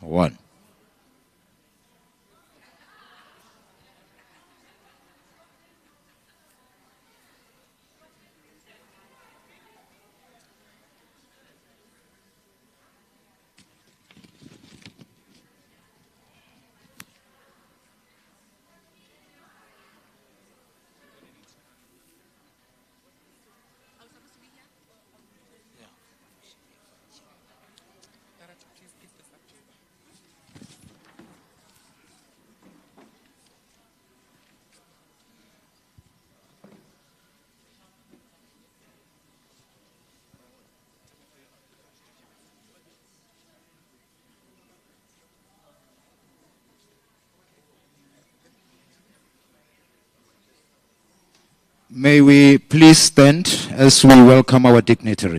one. May we please stand as we welcome our dignitary.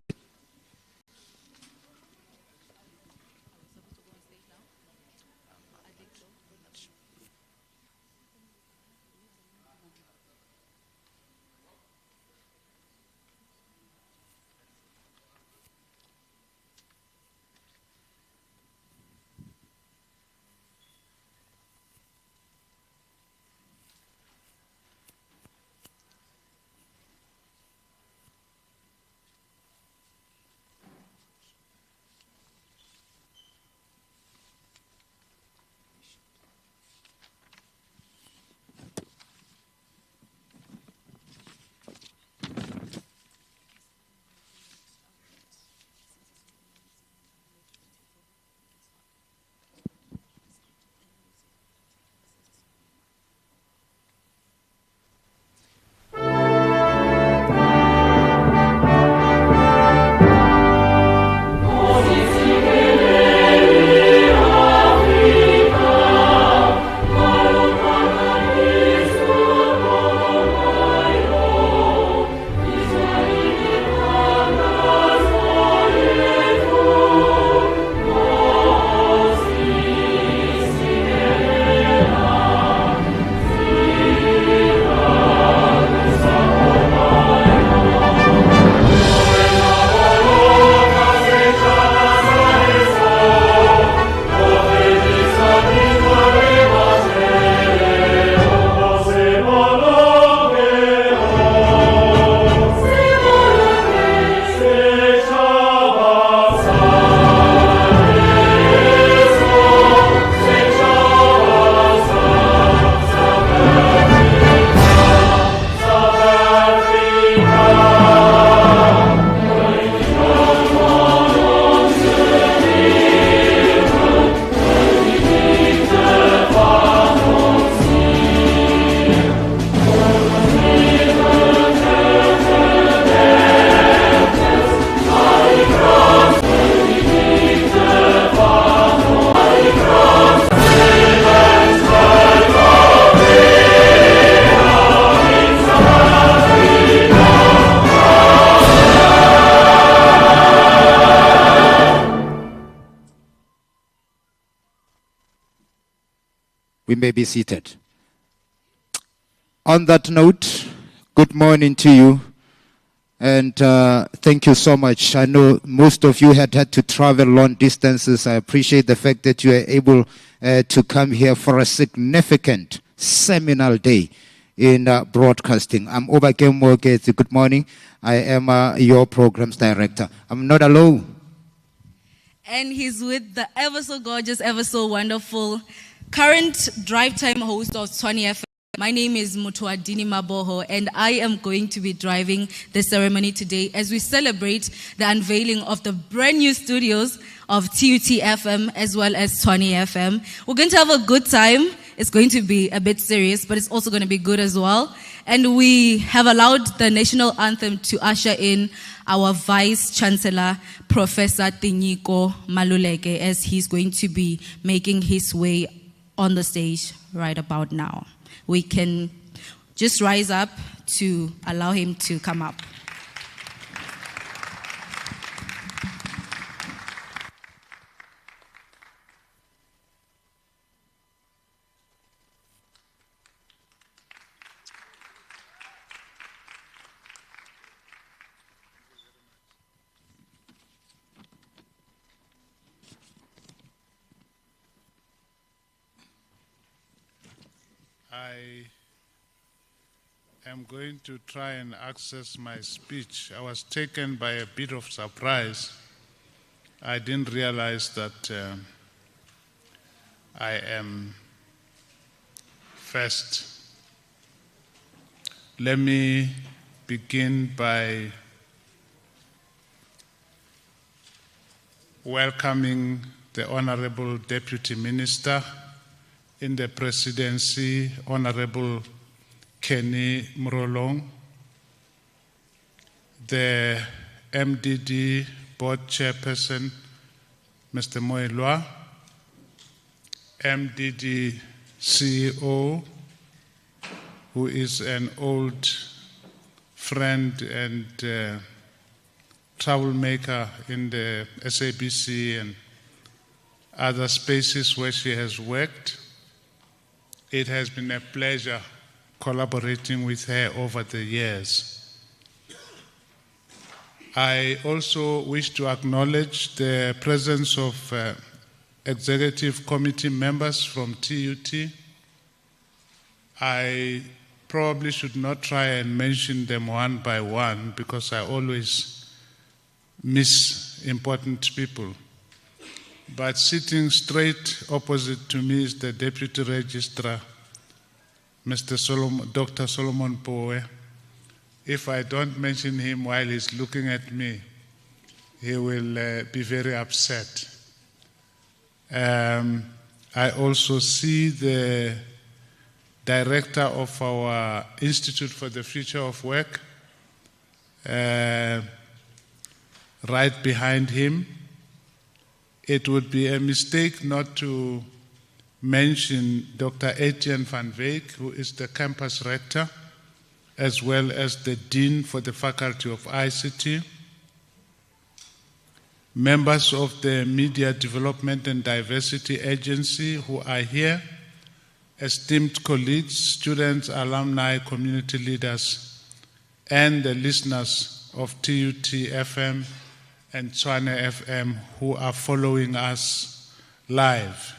We may be seated. On that note, good morning to you. And thank you so much. I know most of you had to travel long distances. I appreciate the fact that you are able to come here for a significant seminal day in broadcasting. I'm Obake Mwogezi. Good morning. I am your programs director. I'm not alone. And he's with the ever so gorgeous, ever so wonderful current drive time host of Tshwane FM. My name is Mutuadini Maboho, and I am going to be driving the ceremony today as we celebrate the unveiling of the brand new studios of TUT FM as well as Tshwane FM. We're going to have a good time. It's going to be a bit serious, but it's also going to be good as well. And we have allowed the national anthem to usher in our Vice Chancellor, Professor Tinyiko Maluleke, as he's going to be making his way on the stage right about now. We can just rise up to allow him to come up. I am going to try and access my speech. I was taken by a bit of surprise. I didn't realize that I am first. Let me begin by welcoming the Honorable Deputy Minister in the Presidency, Honorable Kenny Morolong, the MDDA Board Chairperson, Mr. Moelwa, MDDA CEO, who is an old friend and troublemaker in the SABC and other spaces where she has worked. It has been a pleasure collaborating with her over the years. I also wish to acknowledge the presence of executive committee members from TUT. I probably should not try and mention them one by one because I always miss important people. But sitting straight opposite to me is the Deputy Registrar, Dr. Solomon Poe. If I don't mention him while he's looking at me, he will be very upset. I also see the director of our Institute for the Future of Work right behind him. It would be a mistake not to mention Dr. Etienne van Wyk, who is the campus rector, as well as the Dean for the Faculty of ICT, members of the Media Development and Diversity Agency who are here, esteemed colleagues, students, alumni, community leaders, and the listeners of TUT FM and Tshwane FM who are following us live.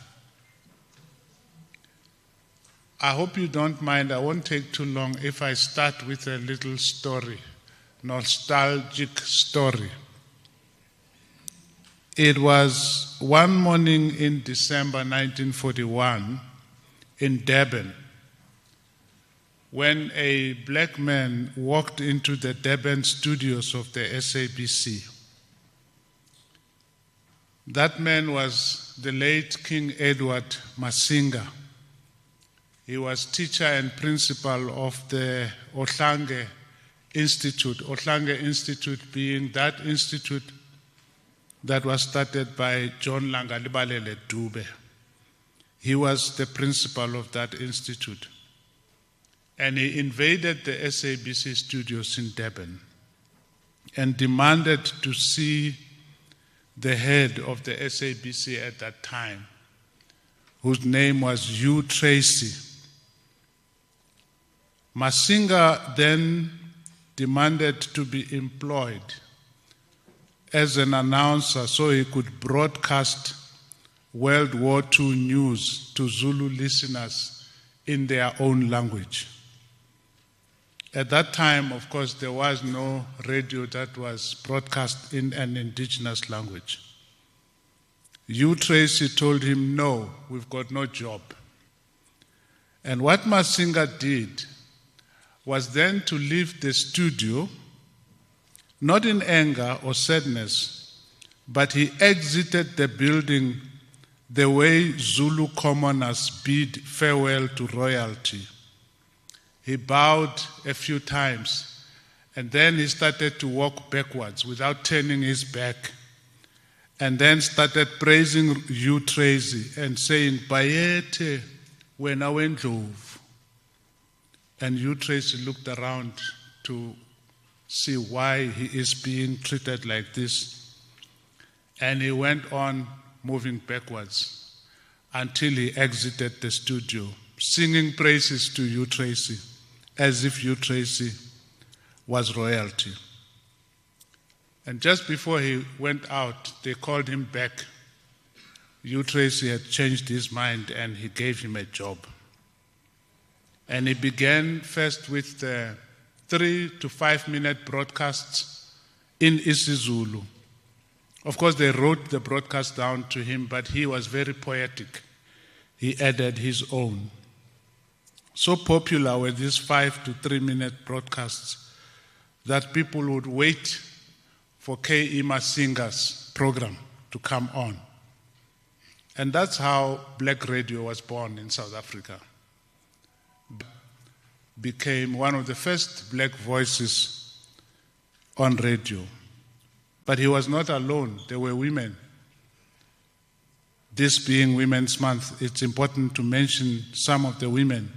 I hope you don't mind, I won't take too long if I start with a little story, nostalgic story. It was one morning in December 1941 in Durban when a black man walked into the Durban studios of the SABC. That man was the late King Edward Masinga. He was teacher and principal of the Ohlange Institute, Ohlange Institute being that institute that was started by John Langalibalele Dube. He was the principal of that institute. And he invaded the SABC studios in Durban and demanded to see the head of the SABC at that time, whose name was Hugh Tracy. Masinga then demanded to be employed as an announcer so he could broadcast World War II news to Zulu listeners in their own language. At that time, of course, there was no radio that was broadcast in an indigenous language. Hugh Tracy told him, no, we've got no job. And what Masinga did was then to leave the studio, not in anger or sadness, but he exited the building the way Zulu commoners bid farewell to royalty. He bowed a few times, and then he started to walk backwards without turning his back, and then started praising Hugh Tracy and saying, Bayete, wena wendlovu. And Hugh Tracy looked around to see why he is being treated like this. And he went on moving backwards until he exited the studio, singing praises to Hugh Tracy, as if Hugh Tracy was royalty. And just before he went out, they called him back. Hugh Tracy had changed his mind and he gave him a job. And he began first with 3 to 5 minute broadcasts in isiZulu. Of course, they wrote the broadcast down to him, but he was very poetic. He added his own. So popular were these 5 to 3 minute broadcasts that people would wait for K.E. Masinga's program to come on. And that's how Black Radio was born in South Africa. Became one of the first black voices on radio. But he was not alone. There were women. This being Women's Month, it's important to mention some of the women.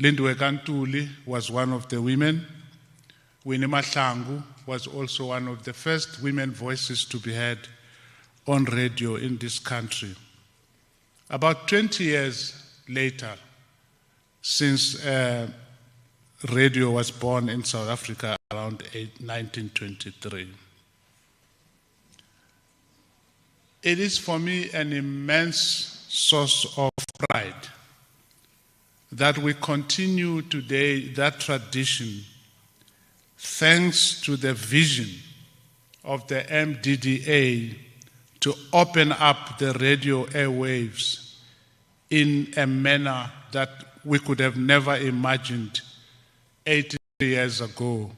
Lindwe Kantuli was one of the women. Winnie Mahlangu was also one of the first women voices to be heard on radio in this country. About 20 years later, since radio was born in South Africa around 1923. It is for me an immense source of pride that we continue today that tradition thanks to the vision of the MDDA to open up the radio airwaves in a manner that we could have never imagined 80 years ago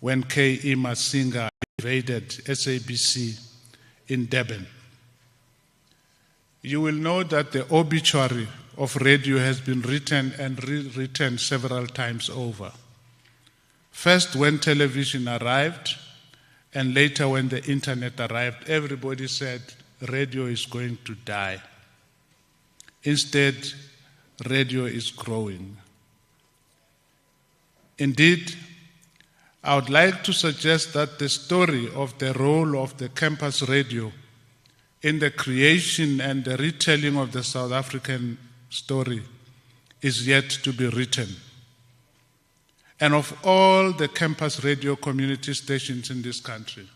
when K.E. Masinga invaded SABC in Durban. You will know that the obituary of radio has been written and rewritten several times over. First when television arrived, and later when the internet arrived, everybody said radio is going to die. Instead, radio is growing. Indeed, I would like to suggest that the story of the role of the campus radio in the creation and the retelling of the South African story is yet to be written. And of all the campus radio community stations in this country,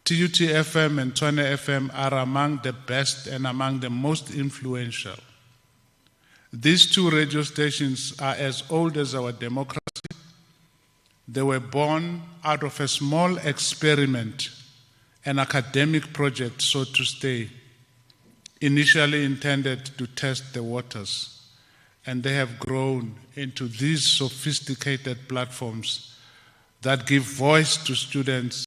TUT FM and Tshwane FM are among the best and among the most influential. These two radio stations are as old as our democracy. They were born out of a small experiment, an academic project, so to say, initially intended to test the waters. And they have grown into these sophisticated platforms that give voice to students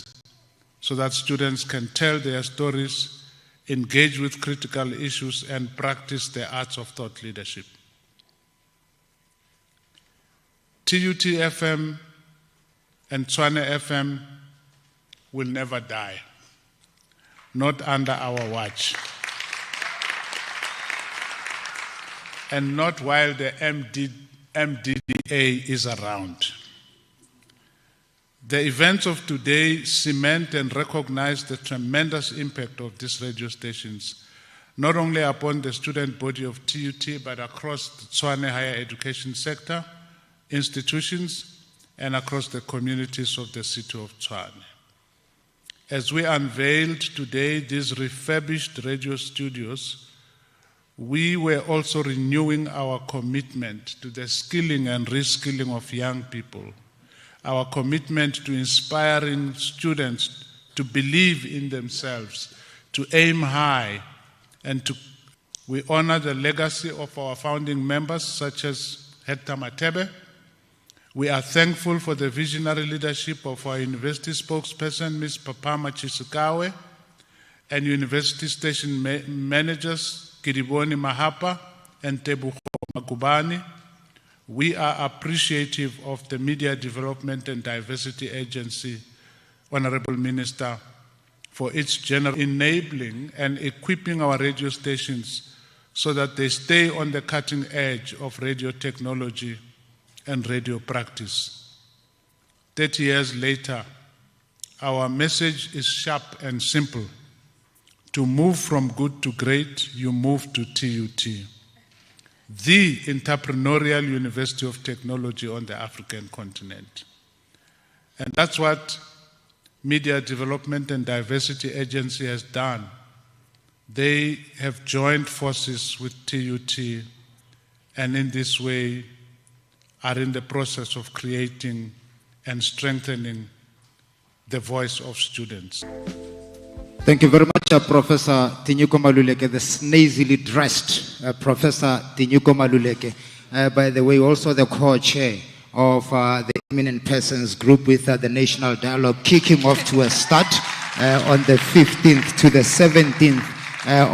so that students can tell their stories, engage with critical issues, and practice the arts of thought leadership. TUT FM and Tshwane FM will never die, not under our watch, and not while the MDDA is around. The events of today cement and recognize the tremendous impact of these radio stations, not only upon the student body of TUT, but across the Tshwane higher education sector, institutions, and across the communities of the city of Tshwane. As we unveiled today these refurbished radio studios, we were also renewing our commitment to the skilling and reskilling of young people, our commitment to inspiring students to believe in themselves, to aim high, and we honor the legacy of our founding members such as Hector Matebe. We are thankful for the visionary leadership of our university spokesperson, Ms. Papama Chisikawe, and university station managers, Kiriboni Mahapa and Tebuho Magubani. We are appreciative of the Media Development and Diversity Agency, Honorable Minister, for its general enabling and equipping our radio stations so that they stay on the cutting edge of radio technology and radio practice. 30 years later, our message is sharp and simple. To move from good to great, you move to TUT, the entrepreneurial university of technology on the African continent. And that's what Media Development and Diversity Agency has done. They have joined forces with TUT and in this way are in the process of creating and strengthening the voice of students. Thank you very much, Professor Tinyuko Maluleke, the snazily dressed Professor Tinyuko Maluleke. By the way, also the co-chair of the Eminent Persons Group with the National Dialogue, kicking off to a start on the 15th to the 17th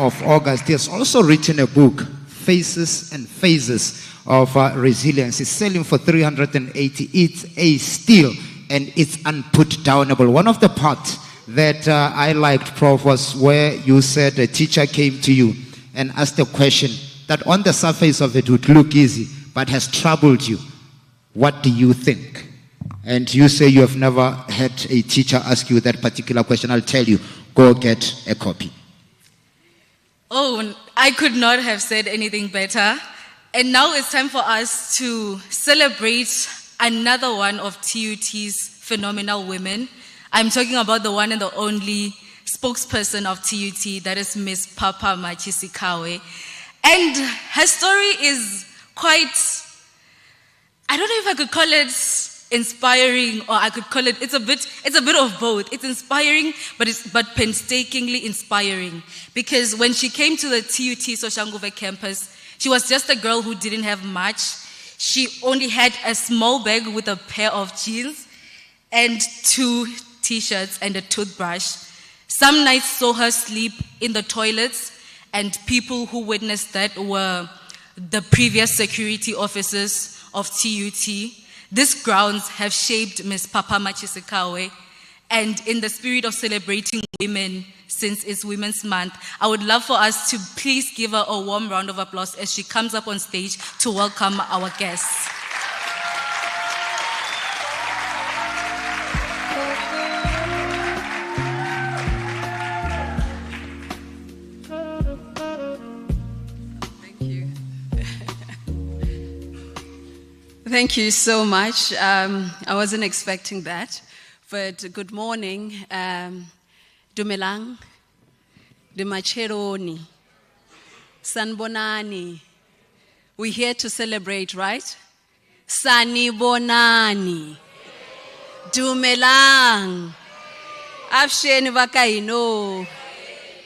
of August. He has also written a book, Faces and Phases of Resilience. It's selling for 380. It's a steal and it's unput-downable. One of the parts that I liked, Prof, was where you said a teacher came to you and asked a question that on the surface of it would look easy, but has troubled you. What do you think? And you say you have never had a teacher ask you that particular question. I'll tell you, go get a copy. Oh, I could not have said anything better. And now it's time for us to celebrate another one of TUT's phenomenal women. I'm talking about the one and the only spokesperson of TUT, that is Miss Papa Machisikawe. And her story is quite, I don't know if I could call it inspiring, or I could call it, it's a bit of both. It's inspiring, but painstakingly inspiring. Because when she came to the TUT Soshanguve campus, she was just a girl who didn't have much. She only had a small bag with a pair of jeans and 2 t-shirts and a toothbrush. Some nights saw her sleep in the toilets, and people who witnessed that were the previous security officers of TUT. These grounds have shaped Ms. Papa Machisikawe, and in the spirit of celebrating women since it's Women's Month, I would love for us to please give her a warm round of applause as she comes up on stage to welcome our guests. Thank you so much. I wasn't expecting that, but good morning. Dumelang, Dumacheroni, Sanbonani. We're here to celebrate, right? Sanibonani, Dumelang, Afsheni Vakaino,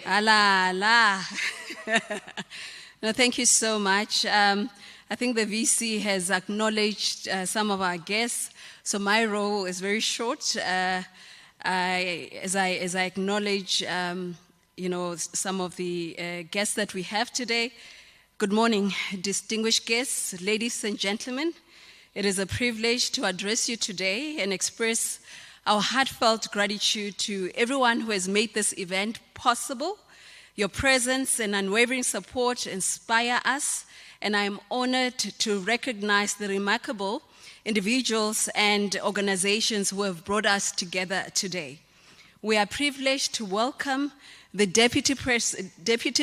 Ala. No, thank you so much. I think the VC has acknowledged some of our guests, so my role is very short. As I acknowledge, some of the guests that we have today. Good morning, distinguished guests, ladies and gentlemen. It is a privilege to address you today and express our heartfelt gratitude to everyone who has made this event possible. Your presence and unwavering support inspire us, and I am honored to recognize the remarkable individuals and organizations who have brought us together today. We are privileged to welcome the Deputy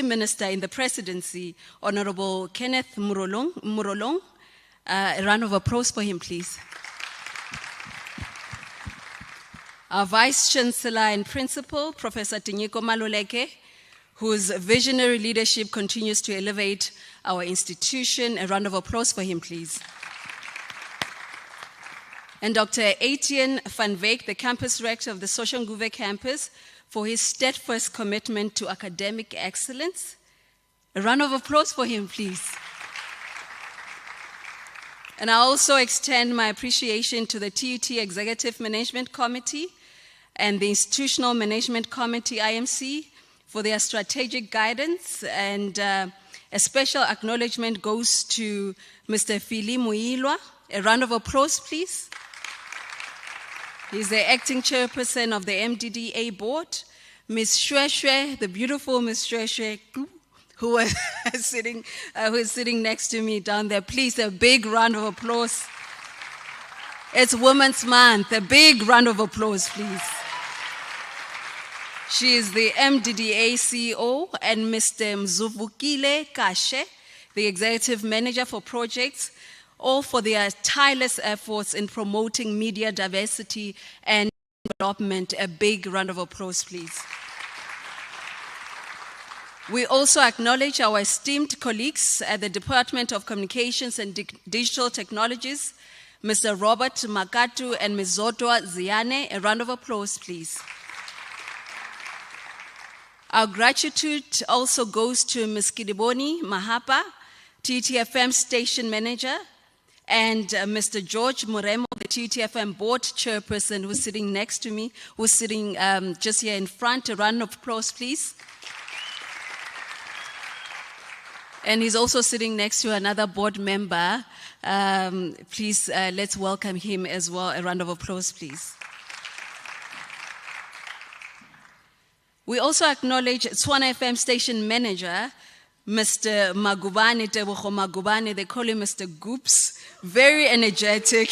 Minister in the Presidency, Honorable Kenneth Morolong. A round of applause for him, please. Our Vice Chancellor and Principal, Professor Tinyuko Maluleke, whose visionary leadership continues to elevate our institution. A round of applause for him, please. And Dr. Etienne van Wyk, the campus rector of the Soshanguve campus, for his steadfast commitment to academic excellence. A round of applause for him, please. And I also extend my appreciation to the TUT Executive Management Committee and the Institutional Management Committee, IMC, for their strategic guidance, and a special acknowledgement goes to Mr. Fili Muilwa. A round of applause, please. He's the acting chairperson of the MDDA Board. Ms. Shweshwe, the beautiful Ms. Shweshwe, who is sitting next to me down there. Please, a big round of applause. It's Women's Month. A big round of applause, please. She is the MDDA CEO, and Mr. Mzuvukile Kashe, the Executive Manager for Projects, all for their tireless efforts in promoting media diversity and development. A big round of applause, please. We also acknowledge our esteemed colleagues at the Department of Communications and Digital Technologies, Mr. Robert Makatu and Ms. Zotwa Ziane. A round of applause, please. Our gratitude also goes to Ms. Kidiboni Mahapa, TTFM Station Manager, and Mr. George Moremo, the TTFM Board Chairperson, who's sitting next to me, who's sitting just here in front. A round of applause, please. And he's also sitting next to another board member. Please, let's welcome him as well. A round of applause, please. We also acknowledge Tshwane FM Station Manager, Mr. Magubane, Tebogo Magubane. They call him Mr. Goops. Very energetic.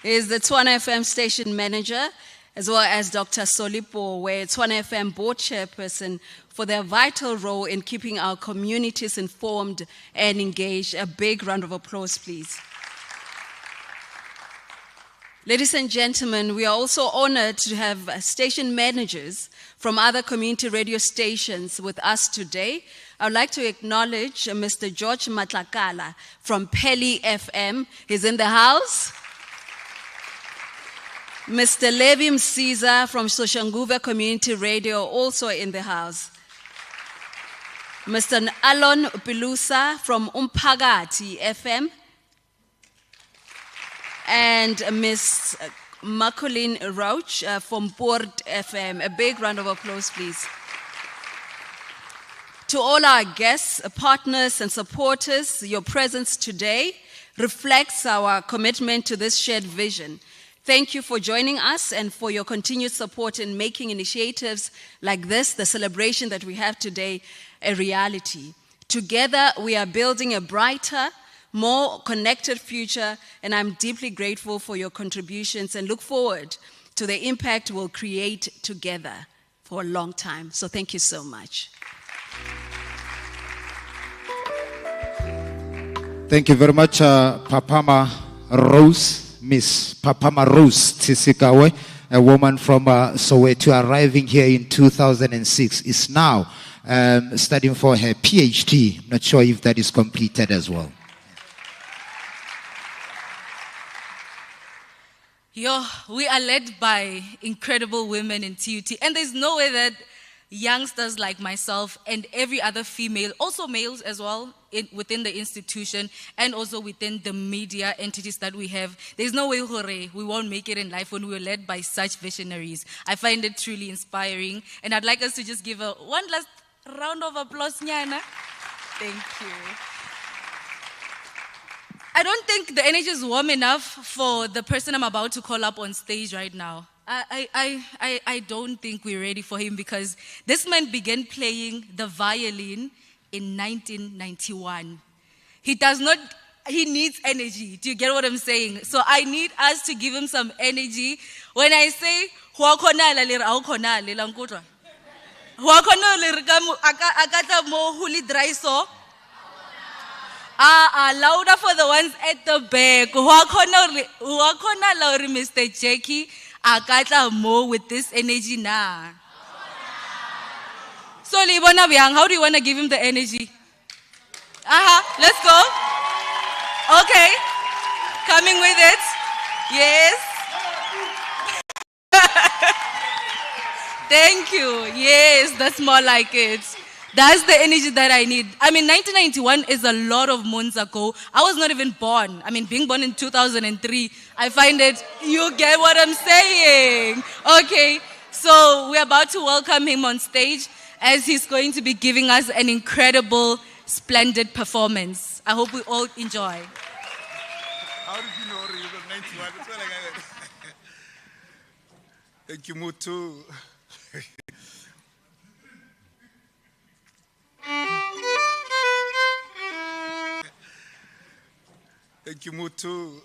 He's the Tshwane FM Station Manager, as well as Dr. Solipo, where Tshwane FM Board Chairperson, for their vital role in keeping our communities informed and engaged. A big round of applause, please. Ladies and gentlemen, we are also honored to have station managers from other community radio stations with us today. I would like to acknowledge Mr. George Matlakala from Peli FM. He's in the house. Mr. Levi Msiza from Soshanguve Community Radio, also in the house. Mr. Alon Pilusa from Umpagati FM. And Ms. Macolin Rauch from Board FM. A big round of applause, please. To all our guests, partners, and supporters, your presence today reflects our commitment to this shared vision. Thank you for joining us and for your continued support in making initiatives like this, the celebration that we have today, a reality. Together, we are building a brighter, more connected future, and I'm deeply grateful for your contributions and look forward to the impact we'll create together for a long time. So thank you so much. Thank you very much, Papama Rose, Miss Papama Rose Tsisikawe, a woman from Soweto, arriving here in 2006, is now studying for her PhD. Not sure if that is completed as well. We are led by incredible women in TUT, and there's no way that youngsters like myself and every other female, also males as well, within the institution and also within the media entities that we have, there's no way we won't make it in life when we were led by such visionaries. I find it truly inspiring, and I'd like us to just give one last round of applause, Nyana. Thank you. I don't think the energy is warm enough for the person I'm about to call up on stage right now. I don't think we're ready for him because this man began playing the violin in 1991. He needs energy. Do you get what I'm saying? So I need us to give him some energy. When I say, louder for the ones at the back. Mr. Jackie, akatla more with this energy now. So, how do you want to give him the energy? Let's go. Okay. Coming with it. Yes. Thank you. Yes, that's more like it. That's the energy that I need. 1991 is a lot of months ago. I was not even born. Being born in 2003, I find it, you get what I'm saying. Okay, so we're about to welcome him on stage as he's going to be giving us an incredible, splendid performance. I hope we all enjoy. How did you know you were 91? That's what I got. Thank you, Mutu. Thank you, Mutu.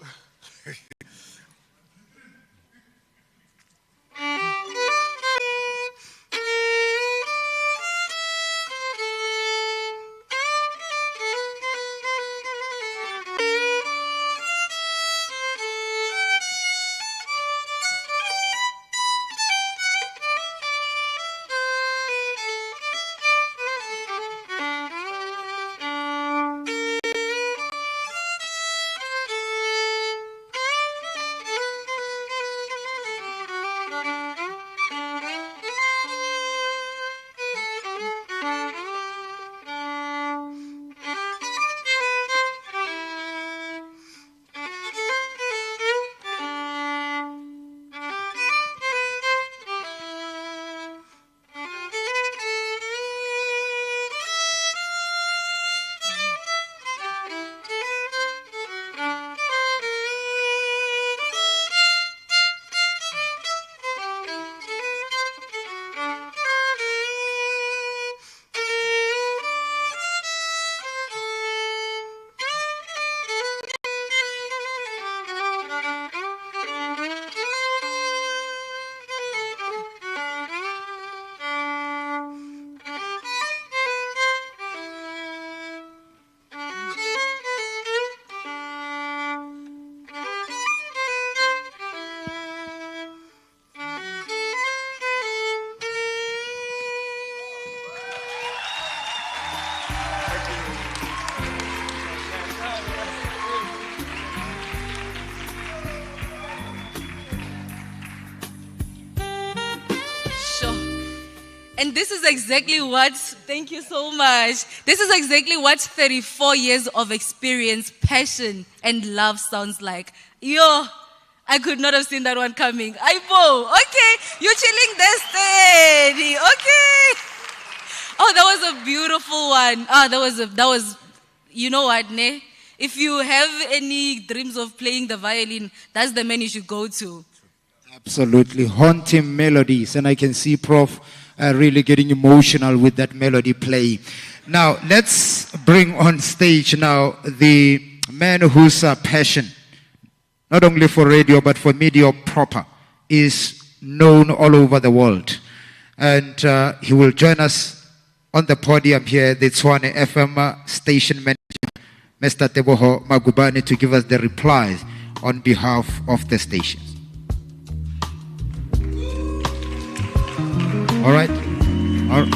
And this is exactly what, thank you so much. This is exactly what 34 years of experience, passion, and love sounds like. Yo, I could not have seen that one coming. Aibo, okay, you're chilling there steady, okay. Oh, that was a beautiful one. That was, you know what, ne? If you have any dreams of playing the violin, that's the man you should go to. Absolutely, haunting melodies, and I can see Prof really getting emotional with that melody play. Now, let's bring on stage now the man whose passion, not only for radio but for media proper, is known all over the world. And he will join us on the podium here, the Tshwane FM station manager, Mr. Teboho Magubane, to give us the replies on behalf of the stations. All right. All right.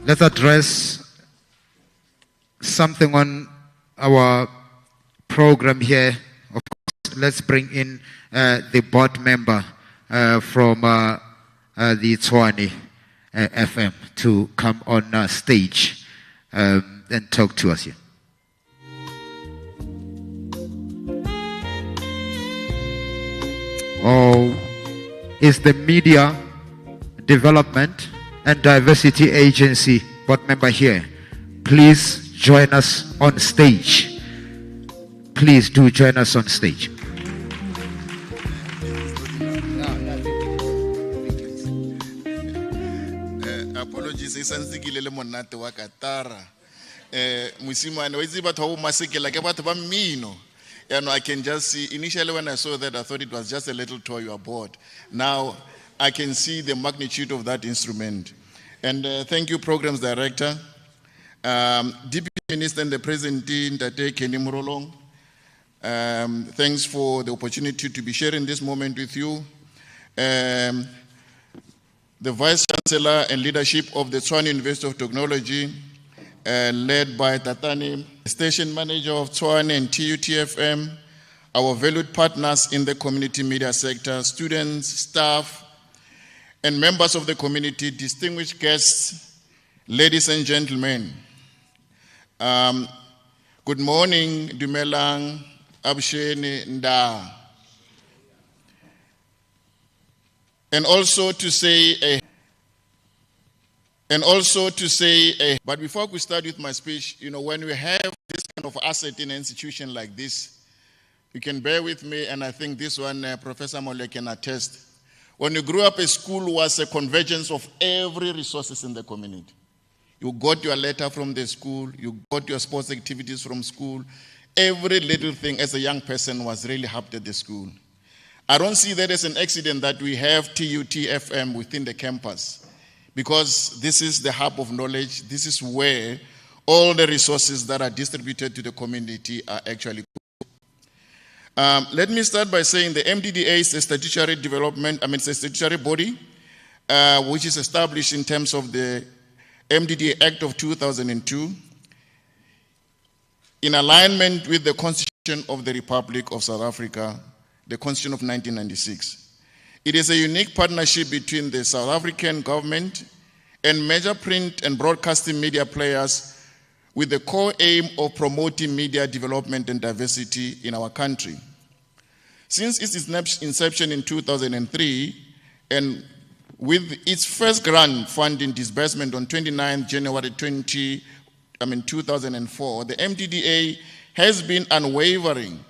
Let's address something on our program here. Of course, let's bring in the board member from the Tshwane FM to come on stage and talk to us here. Is the Media Development and Diversity Agency board member here. Please join us on stage. Please do join us on stage. Apologies, isansikile le monate wa Katara. Musimane wa itse batho ba masekela ke batho ba mmino. I can just see, initially when I saw that, I thought it was just a little toy you are bought. Now, I can see the magnitude of that instrument. And thank you, Programs Director, Deputy Minister and the Presidency, Morolong. Thanks for the opportunity to be sharing this moment with you. The Vice Chancellor and leadership of the Tshwane University of Technology, led by Tatani, Station Manager of Tshwane and TUTFM, our valued partners in the community media sector, students, staff, and members of the community, distinguished guests, ladies and gentlemen. Good morning, Dumelang, Absheni, Nda. And also to say, but before we start with my speech, when we have this kind of asset in an institution like this, you can bear with me, and I think this one, Professor Mole can attest. When you grew up, a school was a convergence of every resources in the community. You got your letter from the school, you got your sports activities from school. Every little thing as a young person was really helped at the school. I don't see that as an accident that we have TUTFM within the campus, because this is the hub of knowledge. This is where all the resources that are distributed to the community are actually. Let me start by saying the MDDA is a statutory development, it's a statutory body which is established in terms of the MDDA Act of 2002 in alignment with the Constitution of the Republic of South Africa, the Constitution of 1996. It is a unique partnership between the South African government and major print and broadcasting media players with the core aim of promoting media development and diversity in our country. Since its inception in 2003, and with its first grant funding disbursement on 29 January 2004, the MDDA has been unwavering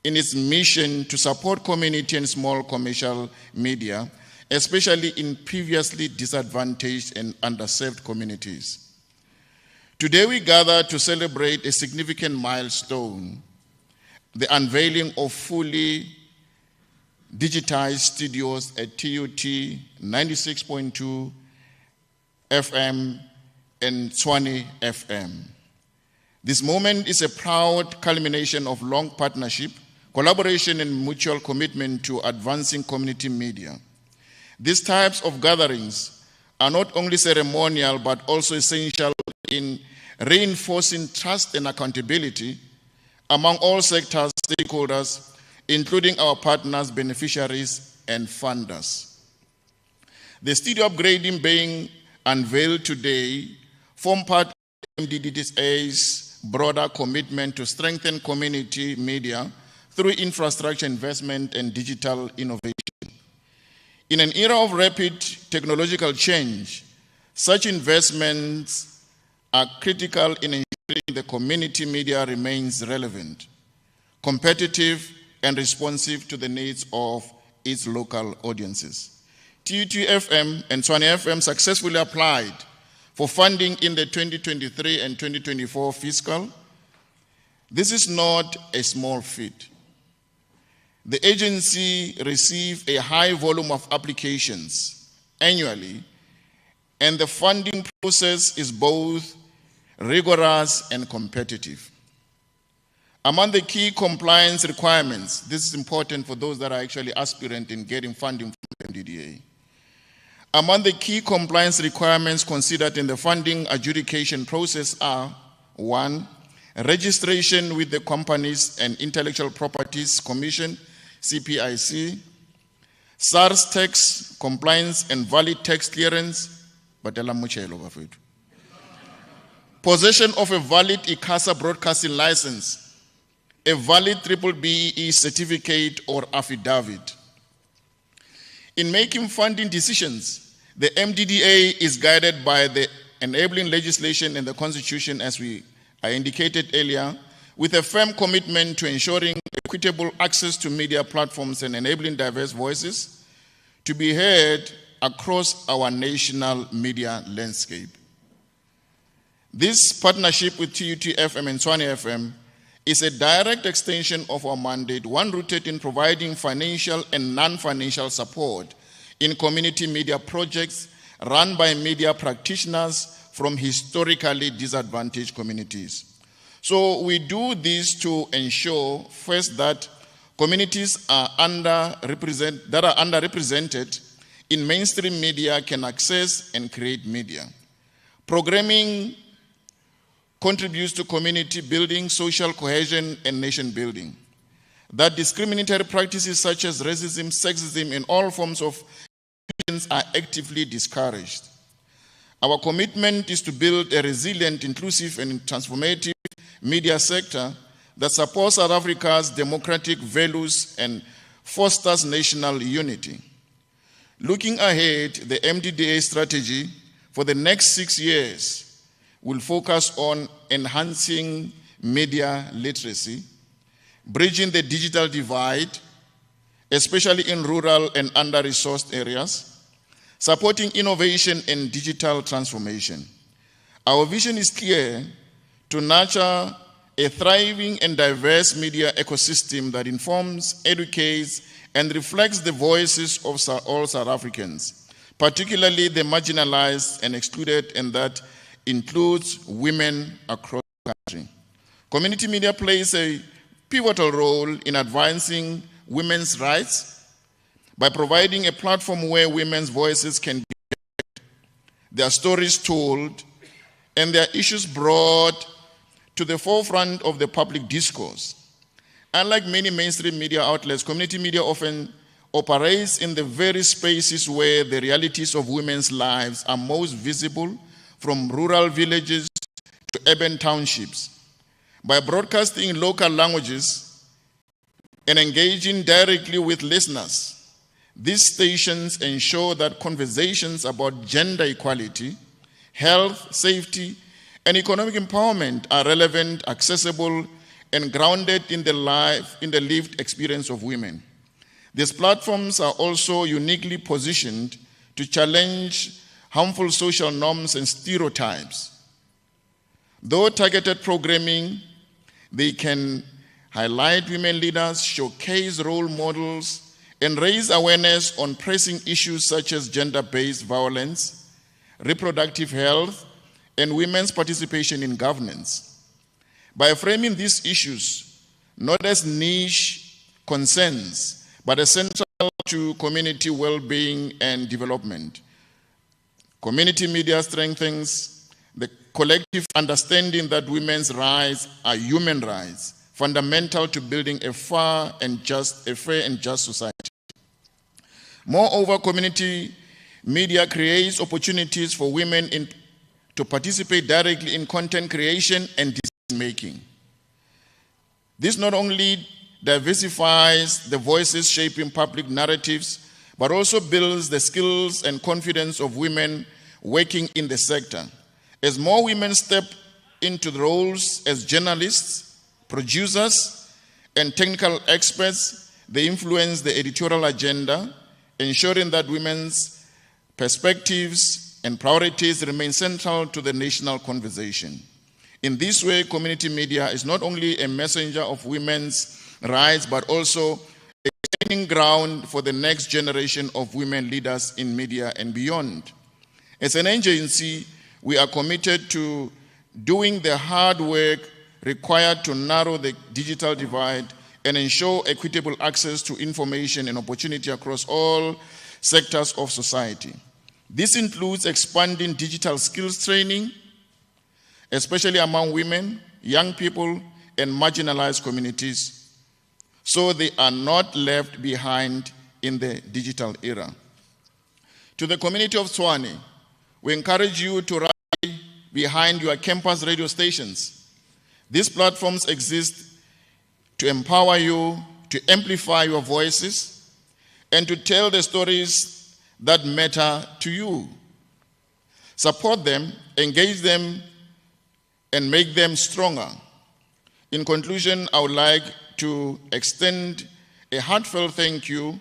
in its mission to support community and small commercial media, especially in previously disadvantaged and underserved communities. Today we gather to celebrate a significant milestone, the unveiling of fully digitized studios at TUT 96.2 FM and Tshwane FM. This moment is a proud culmination of long partnership, collaboration, and mutual commitment to advancing community media. These types of gatherings are not only ceremonial but also essential in reinforcing trust and accountability among all sectors, stakeholders, including our partners, beneficiaries, and funders. The studio upgrading being unveiled today form part of MDDA's broader commitment to strengthen community media through infrastructure investment and digital innovation. In an era of rapid technological change, such investments are critical in ensuring the community media remains relevant, competitive, and responsive to the needs of its local audiences. TUT-FM and Tshwane FM successfully applied for funding in the 2023 and 2024 fiscal. This is not a small feat. The agency receives a high volume of applications annually, and the funding process is both rigorous and competitive. Among the key compliance requirements, this is important for those that are actually aspirant in getting funding from the MDDA. Among the key compliance requirements considered in the funding adjudication process are: 1, registration with the Companies and Intellectual Properties Commission, CPIC, SARS tax compliance and valid tax clearance, possession of a valid ICASA broadcasting license, a valid BBBE certificate or affidavit. In making funding decisions, the MDDA is guided by the enabling legislation and the Constitution, as I indicated earlier, with a firm commitment to ensuring equitable access to media platforms and enabling diverse voices to be heard across our national media landscape. This partnership with TUT-FM and Tshwane FM is a direct extension of our mandate, one rooted in providing financial and non-financial support in community media projects run by media practitioners from historically disadvantaged communities. So we do this to ensure, first, that communities that are underrepresented in mainstream media can access and create media. Programming contributes to community building, social cohesion, and nation building. That discriminatory practices such as racism, sexism, and all forms of are actively discouraged. Our commitment is to build a resilient, inclusive, and transformative media sector that supports South Africa's democratic values and fosters national unity. Looking ahead, the MDDA strategy for the next 6 years will focus on enhancing media literacy, bridging the digital divide, especially in rural and under-resourced areas, supporting innovation and digital transformation. Our vision is clear: to nurture a thriving and diverse media ecosystem that informs, educates, and reflects the voices of all South Africans, particularly the marginalized and excluded, and that includes women across the country. Community media plays a pivotal role in advancing women's rights by providing a platform where women's voices can be heard, their stories told, and their issues brought to the forefront of the public discourse. Unlike many mainstream media outlets, community media often operates in the very spaces where the realities of women's lives are most visible, from rural villages to urban townships. By broadcasting in local languages and engaging directly with listeners, these stations ensure that conversations about gender equality, health, safety, and economic empowerment are relevant, accessible, and grounded in the lived experience of women. These platforms are also uniquely positioned to challenge harmful social norms and stereotypes. Though targeted programming, they can highlight women leaders, showcase role models, and raise awareness on pressing issues such as gender-based violence, reproductive health, and women's participation in governance. By framing these issues not as niche concerns, but as central to community well-being and development, Community media strengthens the collective understanding that women's rights are human rights, fundamental to building a fair and just society. Moreover, community media creates opportunities for women to participate directly in content creation and decision-making. This not only diversifies the voices shaping public narratives, but also builds the skills and confidence of women working in the sector. As more women step into the roles as journalists, producers, and technical experts, they influence the editorial agenda, ensuring that women's perspectives and priorities remain central to the national conversation. In this way, community media is not only a messenger of women's rights, but also a training ground for the next generation of women leaders in media and beyond. As an agency, we are committed to doing the hard work required to narrow the digital divide and ensure equitable access to information and opportunity across all sectors of society. This includes expanding digital skills training, especially among women, young people, and marginalized communities, so they are not left behind in the digital era. To the community of Tshwane, we encourage you to rally behind your campus radio stations. These platforms exist to empower you, to amplify your voices, and to tell the stories that matter to you. Support them, engage them, and make them stronger. In conclusion, I would like to extend a heartfelt thank you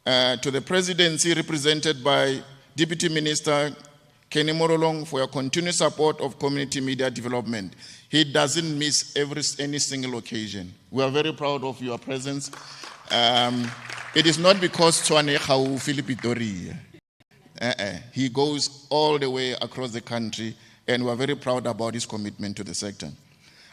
to the Presidency represented by Deputy Minister Kenny Morolong for your continued support of community media development. He doesn't miss any single occasion. We are very proud of your presence. It is not because Tshwane Khau Pretoria. He goes all the way across the country, and we are very proud about his commitment to the sector.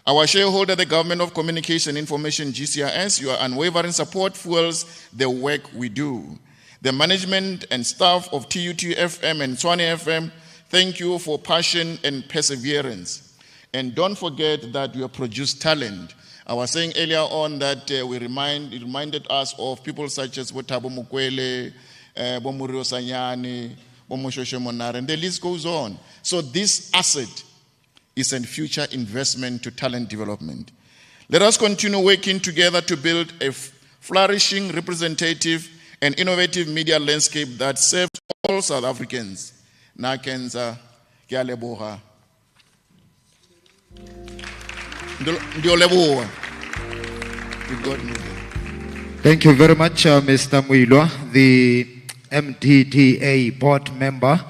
Our shareholder, the Government of Communication Information, GCIS, your unwavering support fuels the work we do. The management and staff of TUT-FM and Tshwane FM, thank you for passion and perseverance. And don't forget that you have produced talent. I was saying earlier on that it reminded us of people such as Thabo Mokoele, Bomurio Sanyani, Bomoshoshe Monare, and the list goes on. So this asset is a future investment to talent development. Let us continue working together to build a flourishing, representative, and innovative media landscape that serves all South Africans. Nakenza, Kialeboha. Thank you very much, Mr. Muilwa, the MDDA board member,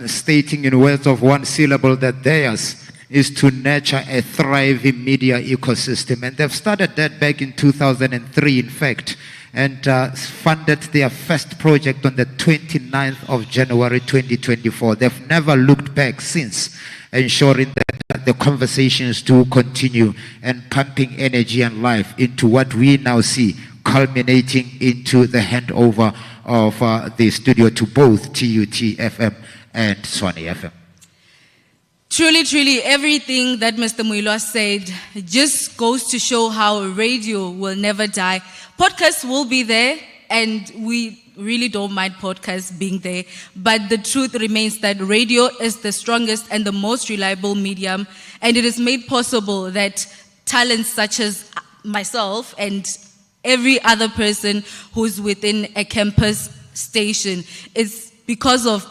stating in words of one syllable that theirs is to nurture a thriving media ecosystem. And they've started that back in 2003, in fact, and funded their first project on the 29th of January 2024. They've never looked back since, ensuring that the conversations do continue and pumping energy and life into what we now see culminating into the handover of the studio to both TUT-FM and Tshwane FM. Truly, truly, everything that Mr. Muilwa said just goes to show how radio will never die. Podcasts will be there, and we really don't mind podcasts being there. But the truth remains that radio is the strongest and the most reliable medium, and it is made possible that talents such as myself and every other person who's within a campus station is because of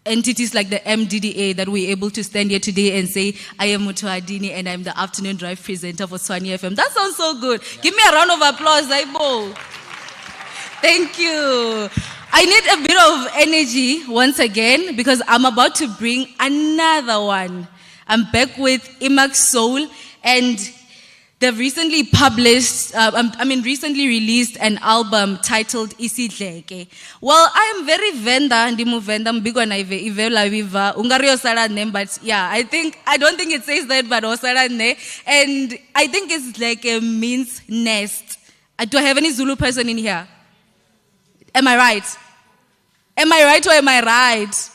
entities like the MDDA that we're able to stand here today and say, I am Muthuadini and I'm the afternoon drive presenter for Tshwane FM. That sounds so good. Yeah. Give me a round of applause, Aibo. Thank you. I need a bit of energy once again because I'm about to bring another one. I'm back with Imax Soul, and they've recently published, recently released an album titled Isidleke. Well, I am very venda, ndimu venda, mbigo na ivela viva, ungario sara name, but yeah, I don't think it says that, but osara ne, and I think Isidleke means nest. Do I have any Zulu person in here? Am I right? Am I right or am I right?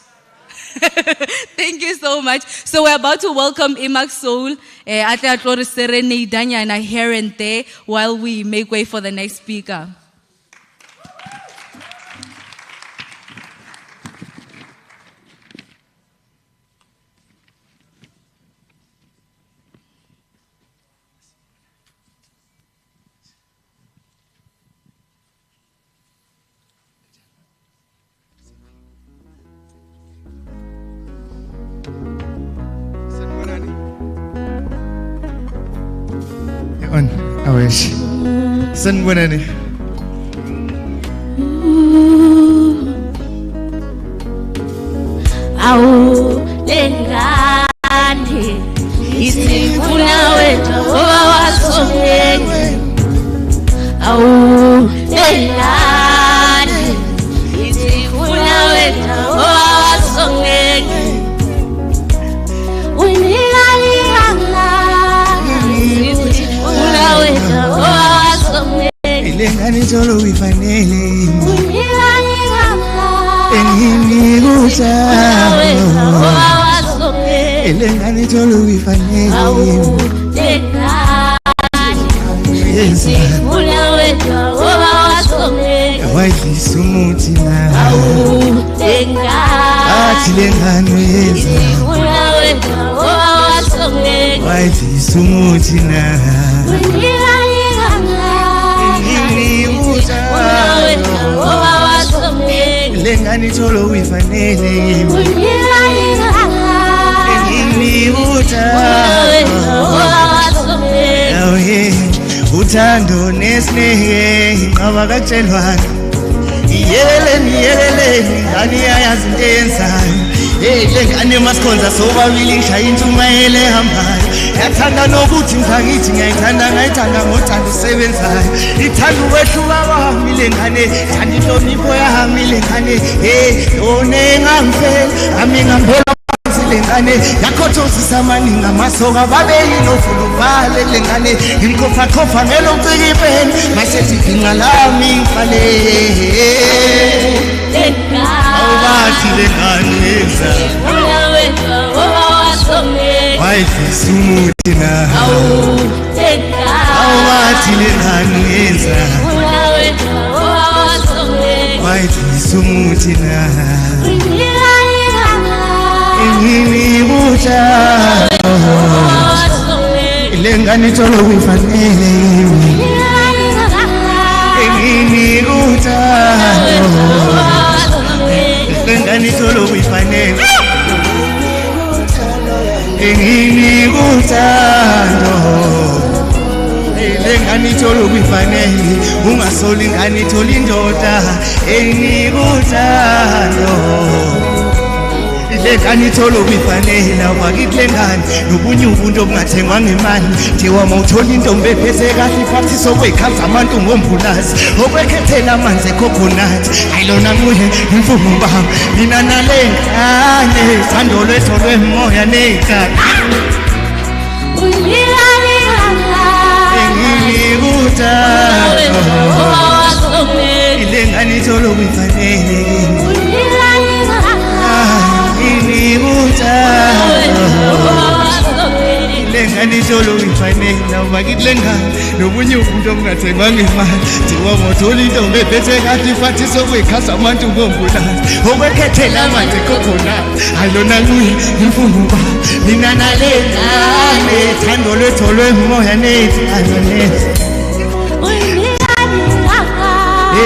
Thank you so much. So we're about to welcome Imak Soul, Ate Atlore Serene Danyana here and there while we make way for the next speaker. On, I wish. Sanbonani. Awu lengani isifuna wena owasongeni. Awu lengani isifuna wena owasongeni. Ilengani tolo wifanele engimiguta ilengani tolo wifanele wayidlisa umuthi na athi lengani yenza wayidlisa umuthi na lengani tolo wifanele engimibuta uthando nesnehe inqaba katshelwana iyeleleni ngani yayazi into eyenzayo lengane masikhonza sobabili ngishaya intshumayelo ehambayo yathanda nokuthi ngithi ngiyayithanda ngayithanda ngothando usebenzayo ithanda ukwehluka kwami lengane thanda inhlonipho yami lengane yona engangifela ami ngambela lengane yakhothoza amaningi amasoka babeyinofuna ubhale lengane imkhopha ngelomciki ipeni masethi ibhinqa lami ngifale awubathi lengane yenza wayidlisa umuthi na awubathi lengane yenza wayidlisa umuthi na engimibuta lengani tolo wifanele engimibuta lengani tolo wifanele engimibuta lengani tolo wifanele ungasoli ngani toli ndoda engimibuta lengani tolo wifanele wakithi lengani nobunye ubuntu obungathengwa ngemali thiwa mawuthola intombi ephethe kahle iphathisa okwey'khazi amantu ngombulazi okwekhethela amanzi ecoconut ayilona nguye imfumo bami mina nalengane thando lwetho lwemoya ney'khazi engimibuta lengani tolo wifanele lengani tolo wifanele wakithi lengane nobunye ubuntu obungathengwa ngemali thiwa mawuthola intombi ephethe kahle iphathisa okwey'khazi amantu ngombulazi okwekhethela amanzi ecoconut ayilona nguye imfumo bami mina nalengane thando lwetho lwemoya ney'khazi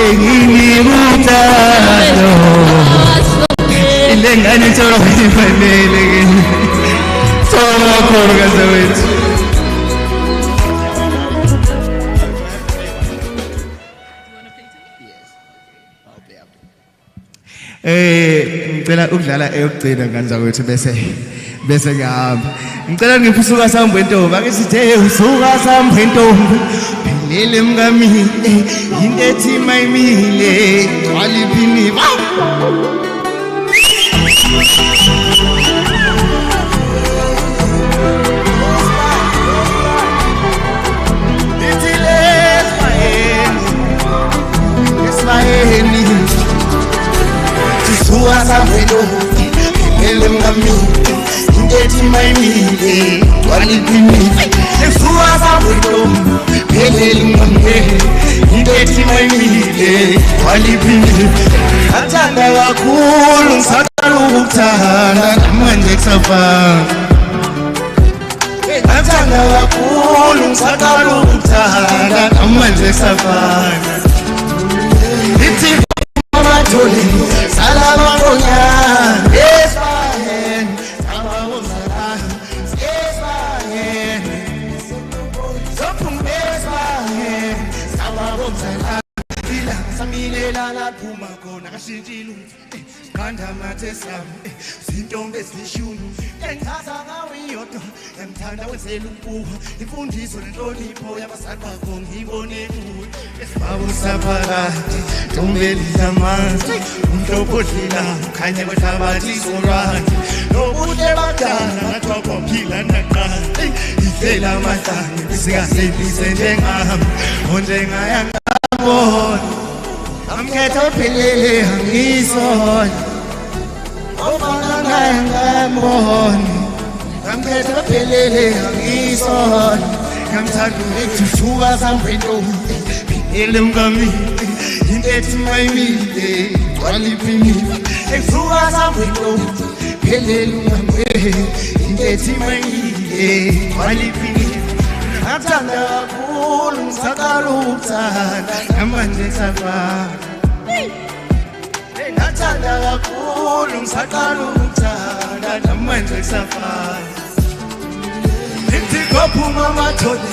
engimibuta lengani tolo wifanele Toma korga zawet. Ngicela ukudlala eyokugcina kanjawethu bese ngihamba. Ngicela ngiphusuka sami ntombi ake sithe usuka sami ntombi phelele mkamile into ethi mayimile waliphini Suasa bueno, el pelelungambe indethi mayimile waliphi athanda kakhulu ngisaqala ukuthanda namanje kusafana athanda kakhulu ngisaqala ukuthanda namanje kusafana ithi amathole salama ngonyana esibaheni ababozalana esibaheni sophumbe esibaheni ababozalana ilanga samilelana phuma khona kashintshile siqanda amathe sami zintombi ezilishumi engichaza ngawe iyodwa emthanda wenzela ukubuha imfundiso nenhlonipho yabazali bakho ngiyibone kuwe esibabo saphakathi ntombeli yamanzi umhlophe odlilayo khanye kwehlabathi isolwandle nobuhle bakudala ngathi wakwaphila naqala idlela amadlane bisikaselise njengami onjengaya ngabona amkhetha ophelele angisona ofana naye ngambona amkhetha ophelele angisona ngamthanda ekuthuka samwentombi philele mngami indethi mayimile waliphinile ekuthuka samwentombi philele mngami indethi mayimile waliphinile athanda kakhulu ngisaqala ukuthanda namanje kusafana athanda kakhulu ngisaqala ukuthanda namanje kusafana ithi kophuma amathole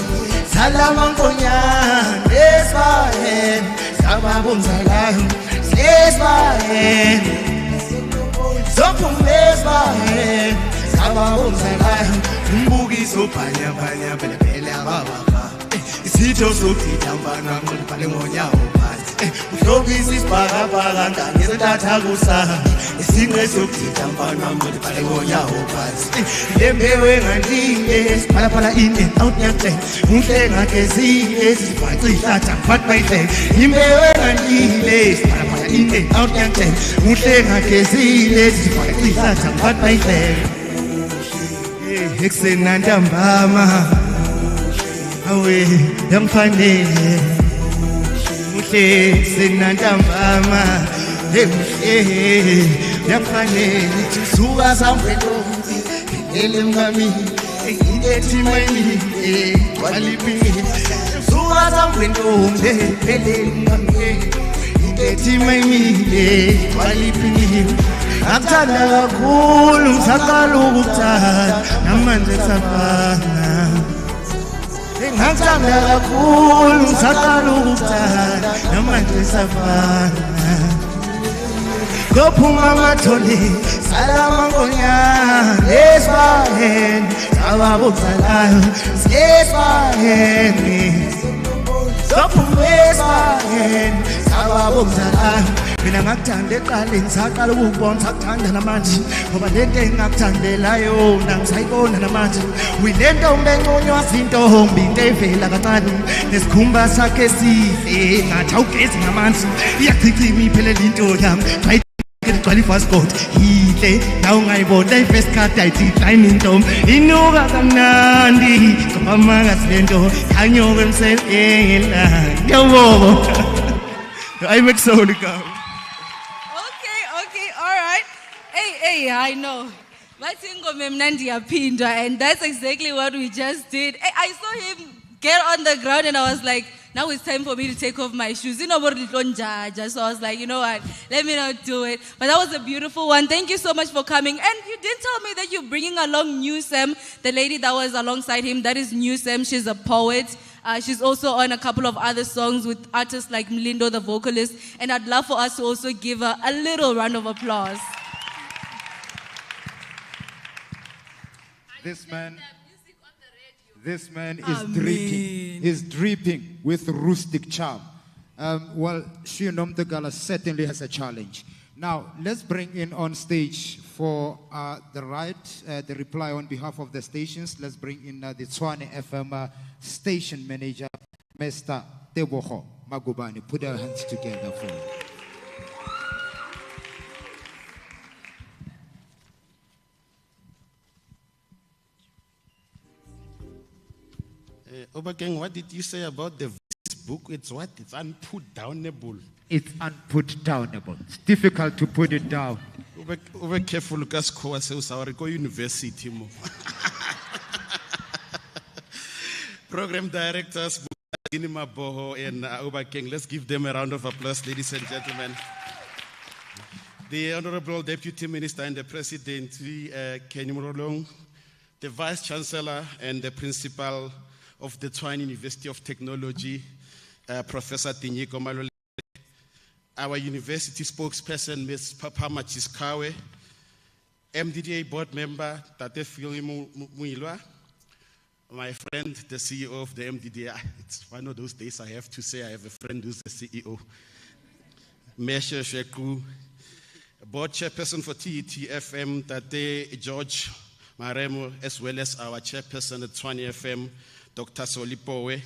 salama nkonyana esibaheni sababomzalayo esibaheni sophuma esibaheni sababomzalayo umbukiso bhanyabhanya phela abababa isitho sokuthatha mbana ngqibhale ngonyawo phansi uhlobisa isibhakabhaka ngangesentatha kusasa isinqe sokuthatha mbana ngqibhale ngonyawo phansi lembewe ngandile siphalaphala in and out nyathela uhle ngagezile sibhaci ihlatha ngiphathi bayihlele imbewe ngandile siphalaphala in and out nyathela uhle ngagezile sibhaci ihlatha ngiphathi bayihlele ekuseni nantambama awe yamfanele muhle ekuseni nantambama muhle yamfanele suka samwentombi philele mngami indethi mayimile waliphinile suka samwentombi philele mngami indethi mayimile waliphinile akuthanda kakhulu ngisaqala ukuthanda namanje kusafana ngakuthanda kakhulu ngisaqala ukuthanda namanje kusafana kophuma amathole salama nkonyana esibaheni ababomzalayo esibaheni sophuma esibaheni ababomzalayo mina ngakuthanda eqaleni saqala ukubona sakuthanda namanje ngoba lento engakuthandela yona ngisayibona namanje uyintombi enconywa zintombi into evela kancane nesikhumba sakhe sihle ngathi awugezi ngamanzi iyachicima iphelele into yami gcwala ifasikoti yihle nawe ungayibona i-first card ayithixayini intombi inuka kamnandi ngomamakazi lento khanyoke emselengela ngiyabonga ayimekisoli kawo. Okay, all right. Hey, I know. And that's exactly what we just did. I saw him get on the ground and I was like, now it's time for me to take off my shoes. So I was like, you know what, let me not do it. But that was a beautiful one. Thank you so much for coming. And you did tell me that you're bringing along New Sam, the lady that was alongside him. That is New Sam. She's a poet. She's also on a couple of other songs with artists like Mlindo, the vocalist. And I'd love for us to also give her a little round of applause. This man is dripping. He's dripping with rustic charm. Well, Shinom Tegala certainly has a challenge. Now, let's bring in on stage for the reply on behalf of the stations. Let's bring in the Tshwane FM station manager, Mr. Teboho Magubani. Put our hands together for him. Obakeng, what did you say about the book? It's what? It's unputdownable. It's unputdownable. It's difficult to put it down. Over careful, because go university. Program directors, Dinima Boho and Obakeng, let's give them a round of applause, ladies and gentlemen. The Honorable Deputy Minister and the Presidency, Morolong, the Vice Chancellor and the Principal of the Tshwane University of Technology, Professor Tinyiko Malole, our University spokesperson, Ms. Papa Machiskawe, MDDA Board Member, Tate Fili Muilwa, my friend, the CEO of the MDDA. It's one of those days I have to say I have a friend who's the CEO. Mesha Sheku, Board Chairperson for TET-FM, Tate George Maremo, as well as our Chairperson at Tshwane FM, Dr. Solipowe,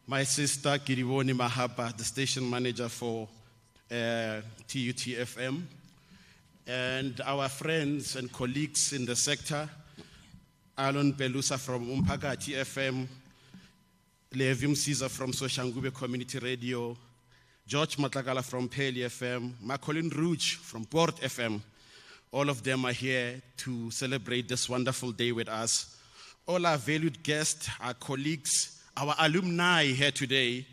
my sister Kirivoni Mahaba, the station manager for TUT-FM, and our friends and colleagues in the sector, Alon Pelusa from Umpagati FM, Levium Caesar from Soshangube Community Radio, George Matlagala from Peli FM, Macolin Rouge from Port FM. All of them are here to celebrate this wonderful day with us. All our valued guests, our colleagues, our alumni here today,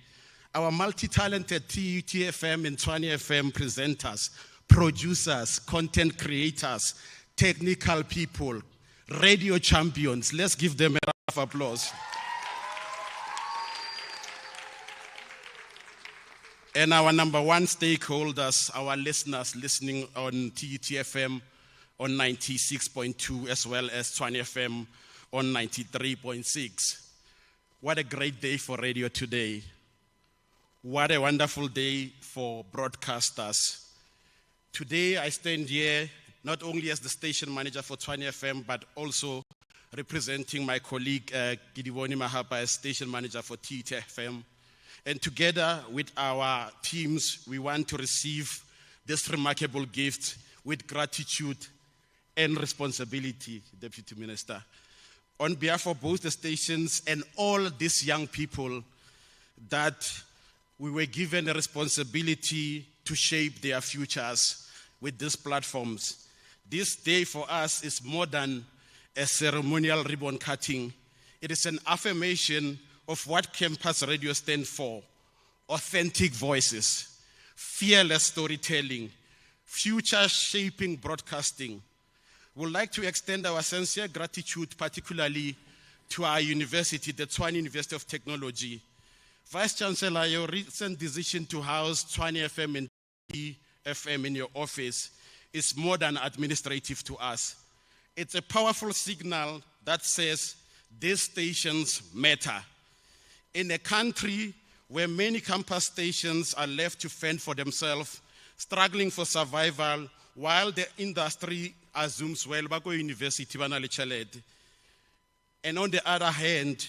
our multi-talented TUT-FM and Tshwane FM presenters, producers, content creators, technical people, radio champions. Let's give them a round of applause. And our number one stakeholders, our listeners listening on TUT-FM on 96.2 as well as Tshwane FM on 93.6. What a great day for radio today. What a wonderful day for broadcasters. Today I stand here not only as the station manager for Tshwane FM, but also representing my colleague Gidivoni Mahapa as station manager for TET-FM. And together with our teams, we want to receive this remarkable gift with gratitude and responsibility, Deputy Minister. On behalf of both the stations and all these young people that we were given a responsibility to shape their futures with these platforms. This day for us is more than a ceremonial ribbon cutting. It is an affirmation of what campus radio stands for: authentic voices, fearless storytelling, future-shaping broadcasting. We'd like to extend our sincere gratitude particularly to our university, the Tshwane University of Technology. Vice Chancellor, your recent decision to house Tshwane FM and TET-FM in your office is more than administrative to us. It's a powerful signal that says these stations matter. In a country where many campus stations are left to fend for themselves, struggling for survival, while the industry assumes, well, Bako University, and on the other hand,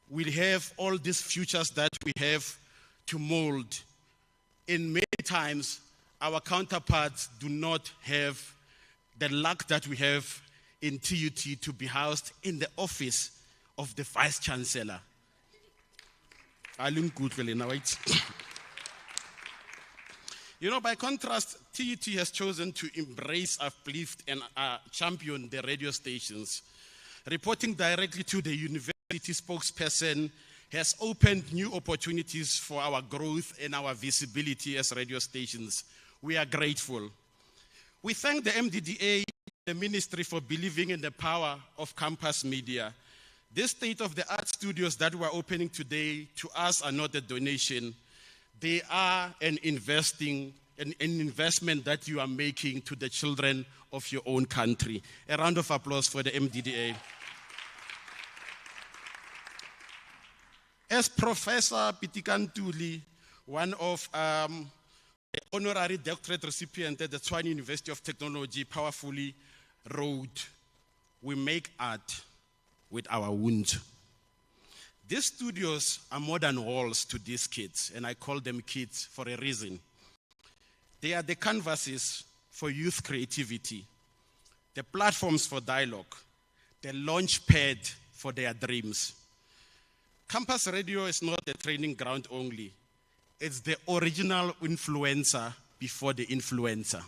we'll have all these futures that we have to mold. In many times, our counterparts do not have the luck that we have in TUT to be housed in the office of the Vice Chancellor. You know, by contrast, TUT has chosen to embrace, uplift, and champion the radio stations. Reporting directly to the university spokesperson has opened new opportunities for our growth and our visibility as radio stations. We are grateful. We thank the MDDA, the ministry, for believing in the power of campus media. These state-of-the-art studios that we're opening today to us are not a donation. They are an investment that you are making to the children of your own country. A round of applause for the MDDA. As Professor Pitikantuli, one of the honorary doctorate recipient at the Tshwane University of Technology, powerfully wrote, "We make art with our wounds." These studios are more than walls to these kids, and I call them kids for a reason. They are the canvases for youth creativity, the platforms for dialogue, the launch pad for their dreams. Campus radio is not a training ground only. It's the original influencer before the influencer.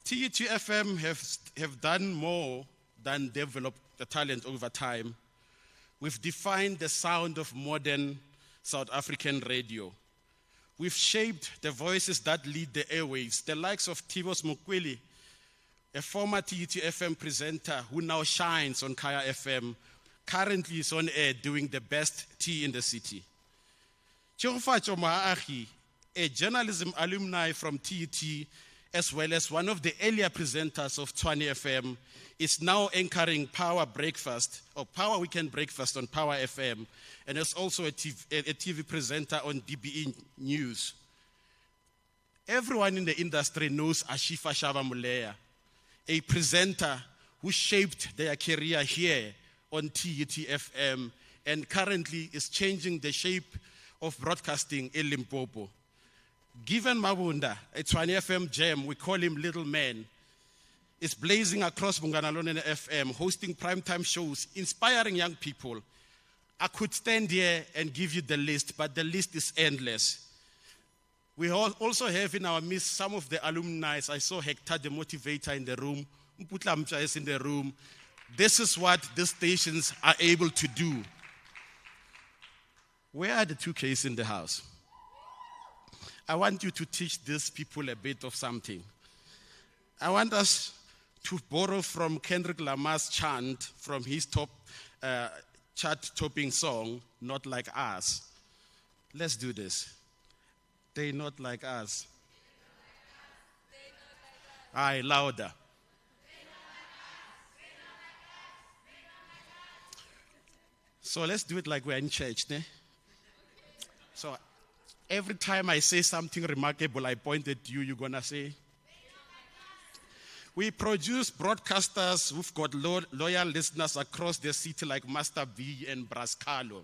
TET-FM have done more than develop the talent over time. We've defined the sound of modern South African radio. We've shaped the voices that lead the airwaves, the likes of Tibos Mokweli, a former TET-FM presenter who now shines on Kaya FM, currently is on air doing the best tea in the city. Tshwane Maahi, a journalism alumni from TET, as well as one of the earlier presenters of Tshwane FM, is now anchoring Power Breakfast, or Power Weekend Breakfast on Power FM, and is also a TV presenter on DBE News. Everyone in the industry knows Ashifa Shava Muleya, a presenter who shaped their career here on TET-FM and currently is changing the shape of broadcasting in Limpopo. Given Mabunda, a Tshwane FM gem, we call him Little Man, is blazing across Bunganalone FM, hosting primetime shows, inspiring young people. I could stand here and give you the list, but the list is endless. We also have in our midst some of the alumni. I saw Hector, the motivator, in the room. Mputla Mcha is in the room. This is what these stations are able to do. Where are the 2Ks in the house? I want you to teach these people a bit of something. I want us to borrow from Kendrick Lamar's chant from his chart-topping song, Not Like Us. Let's do this. They not like us. Aye, louder. So let's do it like we're in church. Ne? So every time I say something remarkable, I point at you, you're going to say. We produce broadcasters who've got loyal listeners across the city like Master B and Brascalo.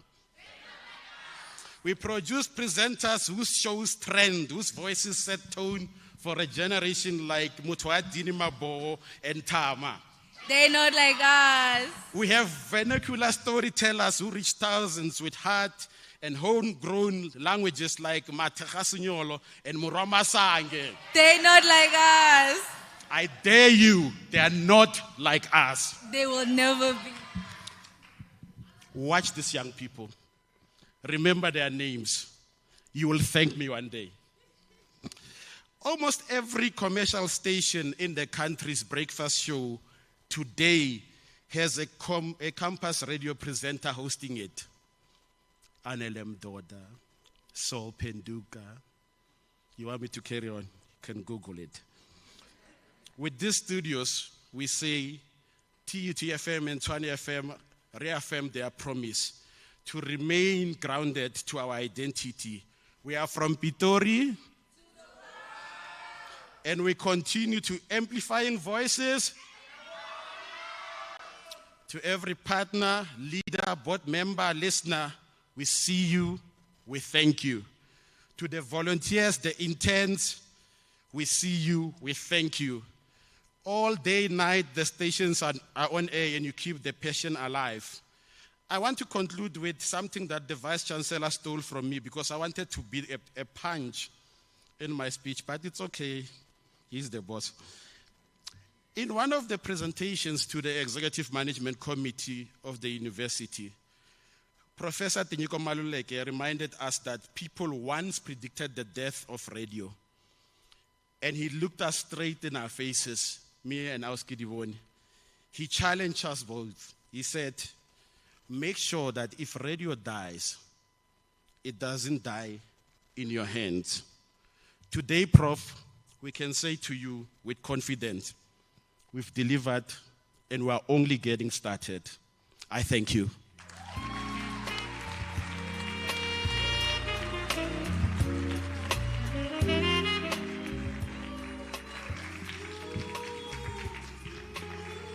We produce presenters whose shows trend, whose voices set tone for a generation like Mutuadini Mabo and Tama. They're not like us. We have vernacular storytellers who reach thousands with heart and homegrown languages like Matagasinyolo and Muramasange. They're not like us. I dare you, they are not like us. They will never be. Watch these young people. Remember their names. You will thank me one day. Almost every commercial station in the country's breakfast show today has a campus radio presenter hosting it. Anelem Doda, Sol Penduka. You want me to carry on? You can Google it. With these studios, we say TET-FM and Tshwane FM reaffirm their promise to remain grounded to our identity. We are from Pretoria, and we continue to amplifying voices. To every partner, leader, board member, listener, we see you, we thank you. To the volunteers, the interns, we see you, we thank you. All day, night, the stations are on air and you keep the passion alive. I want to conclude with something that the Vice Chancellor stole from me because I wanted to be a punch in my speech, but it's okay. He's the boss. In one of the presentations to the Executive Management Committee of the university, Professor Tinyiko Maluleke reminded us that people once predicted the death of radio. And he looked us straight in our faces, me and Auski Divoni. He challenged us both. He said, make sure that if radio dies, it doesn't die in your hands. Today, Prof, we can say to you with confidence, we've delivered and we're only getting started. I thank you.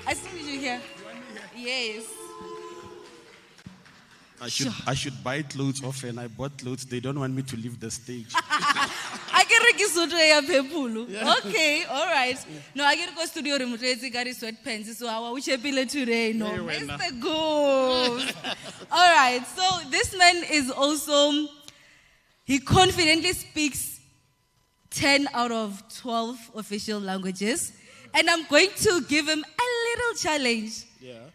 I still need you here. Yes. I should buy clothes often. I bought clothes. They don't want me to leave the stage. I Okay, all right. No, I get to studio room today, sweatpants, so I will today. No, Mr. Goose. All right, so this man is also, he confidently speaks 10 out of 12 official languages. And I'm going to give him a little challenge. Yeah.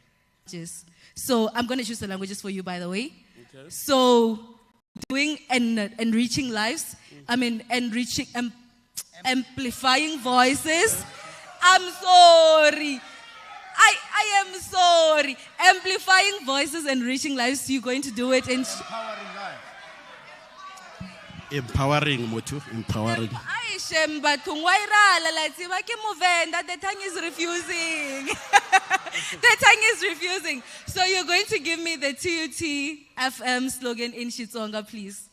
So I'm going to choose the languages for you, by the way. Okay. So doing and enriching lives, enriching, amplifying voices. I'm sorry. I am sorry. Amplifying voices and reaching lives, you're going to do it in... Empowering, Motu, empowering. The tongue is refusing. The tongue is refusing. So you're going to give me the TUT FM slogan in Xitsonga, please.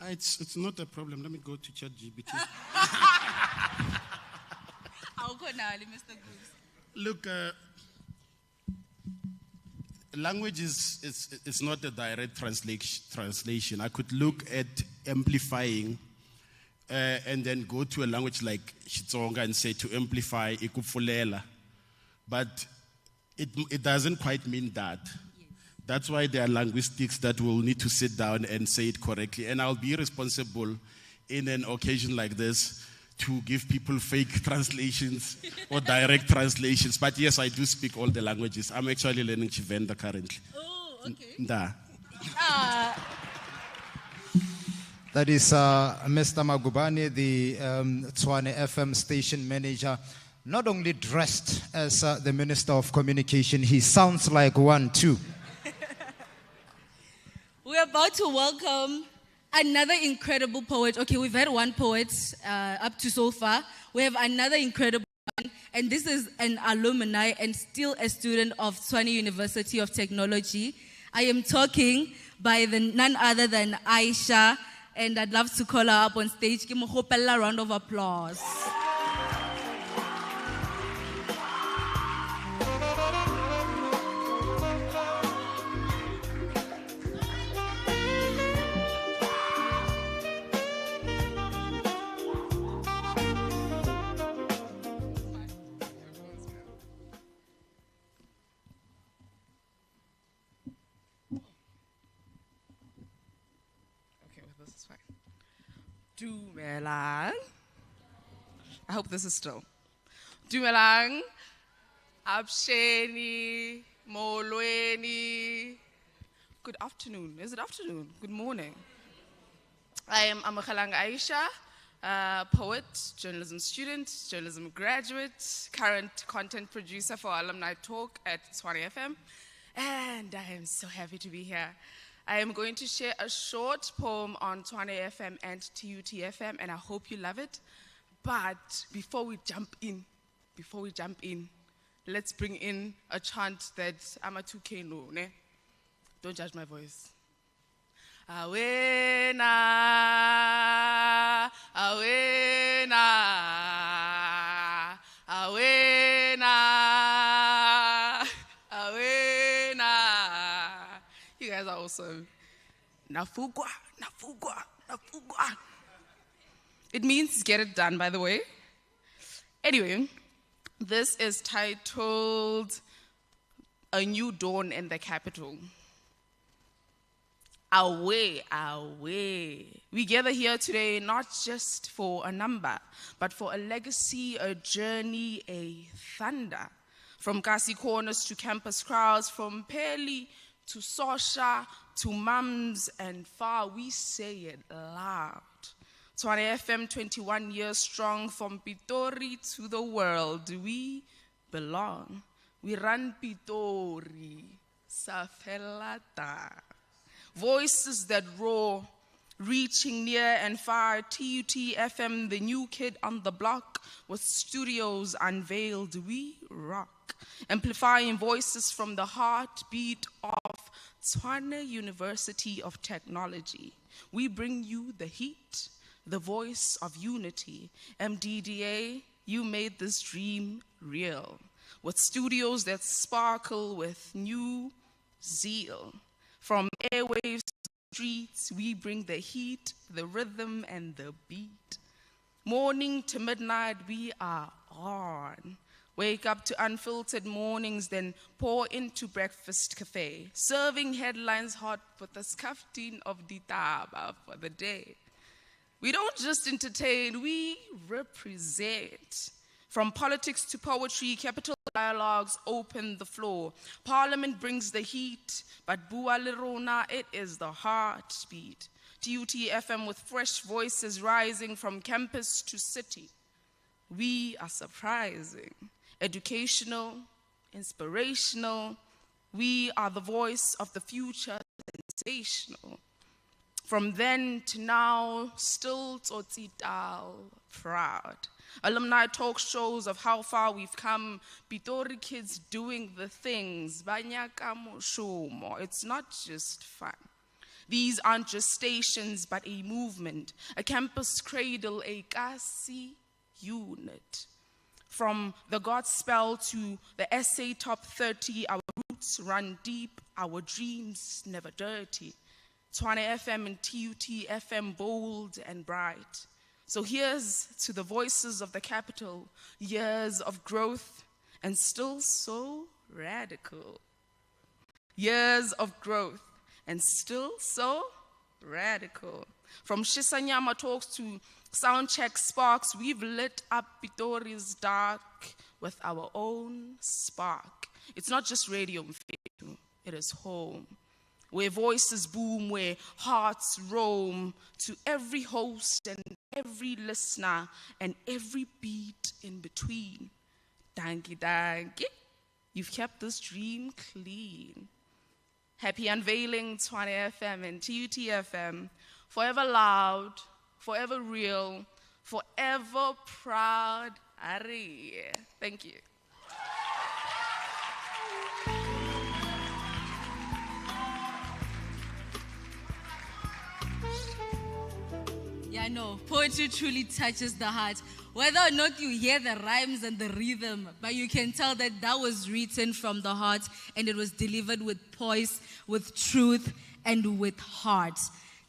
It's not a problem. Let me go to ChatGPT. I'll go now, Mr. Goose. Look, language is not a direct translation. I could look at amplifying and then go to a language like Xitsonga and say to amplify, ikufulela. But it doesn't quite mean that. Yes. That's why there are linguistics that will need to sit down and say it correctly. And I'll be responsible in an occasion like this to give people fake translations or direct translations. But yes, I do speak all the languages. I'm actually learning Tshivenda currently. Oh, okay. Nda. That is Mr. Magubane, the Tshwane FM station manager. Not only dressed as the Minister of Communication, he sounds like one too. We're about to welcome another incredible poet. Okay, we've had one poet up to so far. We have another incredible one, and this is an alumni and still a student of Tshwane University of Technology. I am talking by none other than Aisha, and I'd love to call her up on stage. Give me a round of applause. Dumelang. I hope this is still. Dumelang. Absheni. Molweni. Good afternoon. Is it afternoon? Good morning. I am Amakhalang Aisha, poet, journalism student, journalism graduate, current content producer for Alumni Talk at Tshwane FM. And I am so happy to be here. I am going to share a short poem on Tshwane FM and TUT FM, and I hope you love it. But before we jump in, let's bring in a chant that Ama2K know. Ne? Don't judge my voice. Awena, awena, awena, awena. You guys are awesome. Nafugwa, nafugwa, nafugwa. It means get it done, by the way. Anyway, this is titled A New Dawn in the Capital. Away, away. We gather here today not just for a number, but for a legacy, a journey, a thunder. From Kasi corners to campus crowds, from Peli to Sosha to mums and far, we say it loud. Tshwane FM 21 years strong, from Pretoria to the world, we belong. We run Pretoria, Safelata. Voices that roar, reaching near and far. TUT FM, the new kid on the block, with studios unveiled, we rock. Amplifying voices from the heartbeat of Tshwane University of Technology. We bring you the heat, the voice of unity. MDDA, you made this dream real. With studios that sparkle with new zeal. From airwaves to streets, we bring the heat, the rhythm, and the beat. Morning to midnight, we are on. Wake up to unfiltered mornings, then pour into breakfast cafe, serving headlines hot with a scuffing of ditaba for the day. We don't just entertain, we represent. From politics to poetry, capital dialogues open the floor. Parliament brings the heat, but Bua Lerona, it is the heartbeat. TUT FM with fresh voices rising from campus to city. We are surprising, educational, inspirational. We are the voice of the future, sensational. From then to now, still tsotsital, proud. Alumni talk shows of how far we've come. Pretoria kids doing the things. Banyaka moshomo. It's not just fun. These aren't just stations, but a movement, a campus cradle, a kasi unit. From the gospel to the SA top 30, our roots run deep, our dreams never dirty. Tshwane FM and TUT FM bold and bright. So here's to the voices of the capital, years of growth and still so radical. Years of growth and still so radical. From Shisanyama talks to soundcheck sparks, we've lit up Pretoria's dark with our own spark. It's not just radio, it is home. Where voices boom, where hearts roam, to every host and every listener and every beat in between. Danky, danky, you've kept this dream clean. Happy unveiling, Tshwane FM and TUT FM. Forever loud, forever real, forever proud. Ari. Thank you. Yeah, no, poetry truly touches the heart. Whether or not you hear the rhymes and the rhythm, but you can tell that that was written from the heart and it was delivered with poise, with truth, and with heart.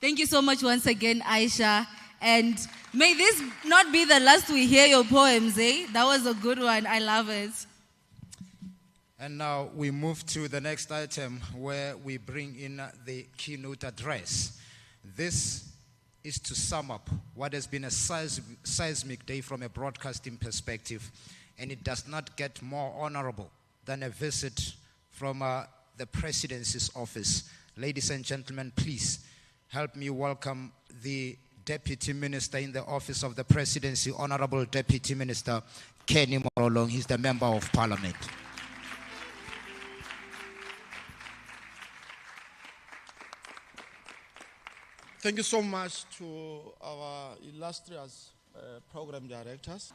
Thank you so much once again, Aisha. And may this not be the last we hear your poems, eh? That was a good one. I love it. And now we move to the next item where we bring in the keynote address. This is to sum up what has been a seismic day from a broadcasting perspective, and it does not get more honorable than a visit from the Presidency's office. Ladies and gentlemen, please help me welcome the Deputy Minister in the Office of the Presidency, Honorable Deputy Minister Kenny Morolong. He's the Member of Parliament. Thank you so much to our illustrious program directors.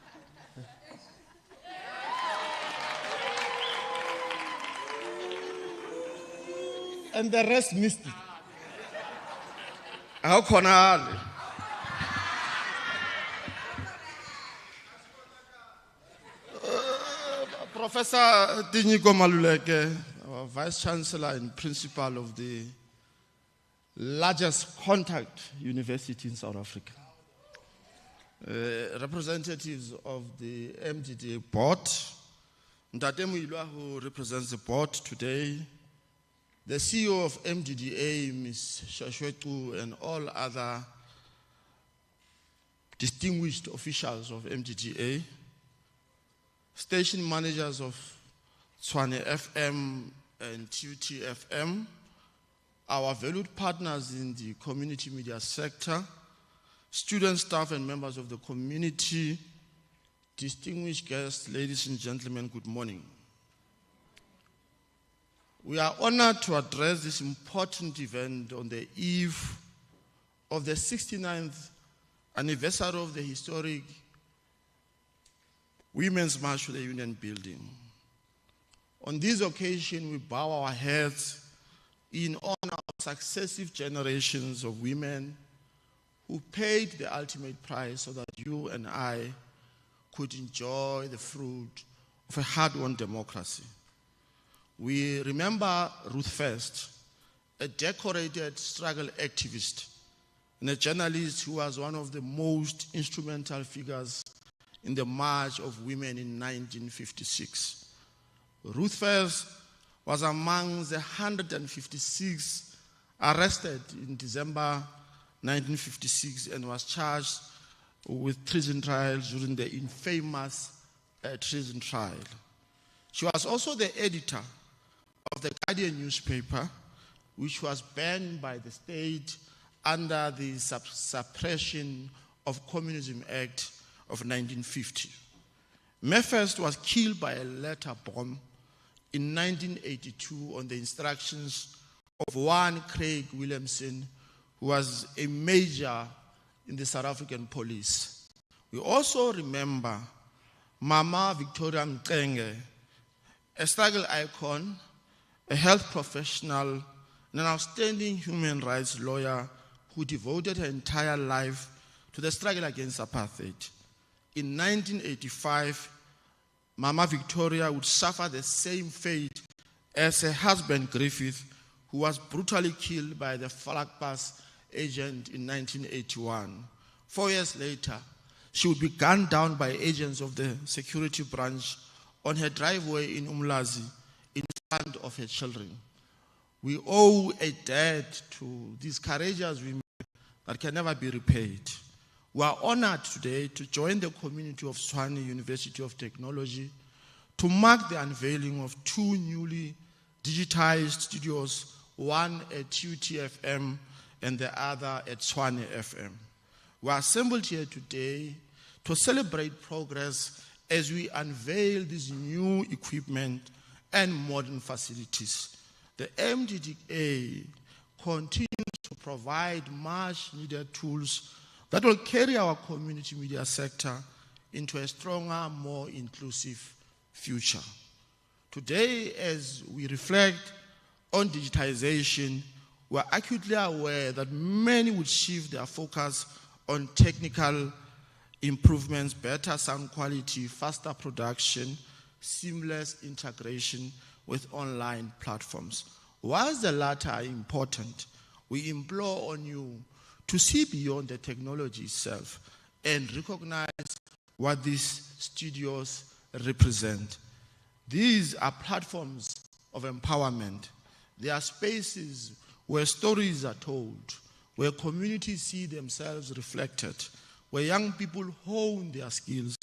And the rest missed it. How can I? Professor Tinyiko Maluleke, our Vice Chancellor and Principal of the largest contact university in South Africa. Representatives of the MDDA Board, Ntate Muilwa, who represents the board today, the CEO of MDDA, Ms. Shashwetu, and all other distinguished officials of MDDA, station managers of Tshwane FM and TUT FM, our valued partners in the community media sector, student staff and members of the community, distinguished guests, ladies and gentlemen, good morning. We are honored to address this important event on the eve of the 69th anniversary of the historic Women's March to the Union Building. On this occasion, we bow our heads in honor of successive generations of women who paid the ultimate price so that you and I could enjoy the fruit of a hard-won democracy. We remember Ruth First, a decorated struggle activist and a journalist who was one of the most instrumental figures in the March of Women in 1956. Ruth First was among the 156 arrested in December 1956 and was charged with treason trials during the infamous treason trial. She was also the editor of the Guardian newspaper, which was banned by the state under the Suppression of Communism Act of 1950. May First was killed by a letter bomb in 1982 on the instructions of one Craig Williamson, who was a major in the South African police. We also remember Mama Victoria Mcenge, a struggle icon, a health professional, and an outstanding human rights lawyer who devoted her entire life to the struggle against apartheid. In 1985, Mama Victoria would suffer the same fate as her husband Griffith, who was brutally killed by the Falakpas agent in 1981. 4 years later, she would be gunned down by agents of the security branch on her driveway in Umlazi in front of her children. We owe a debt to these courageous women that can never be repaid. We are honored today to join the community of Tshwane University of Technology to mark the unveiling of two newly digitized studios, one at UTFM and the other at Tshwane FM. We are assembled here today to celebrate progress as we unveil this new equipment and modern facilities. The MDDA continues to provide much needed tools that will carry our community media sector into a stronger, more inclusive future. Today, as we reflect on digitization, we are acutely aware that many would shift their focus on technical improvements, better sound quality, faster production, seamless integration with online platforms. Whilst the latter are important, we implore on you to see beyond the technology itself and recognize what these studios represent. These are platforms of empowerment. They are spaces where stories are told, where communities see themselves reflected, where young people hone their skills,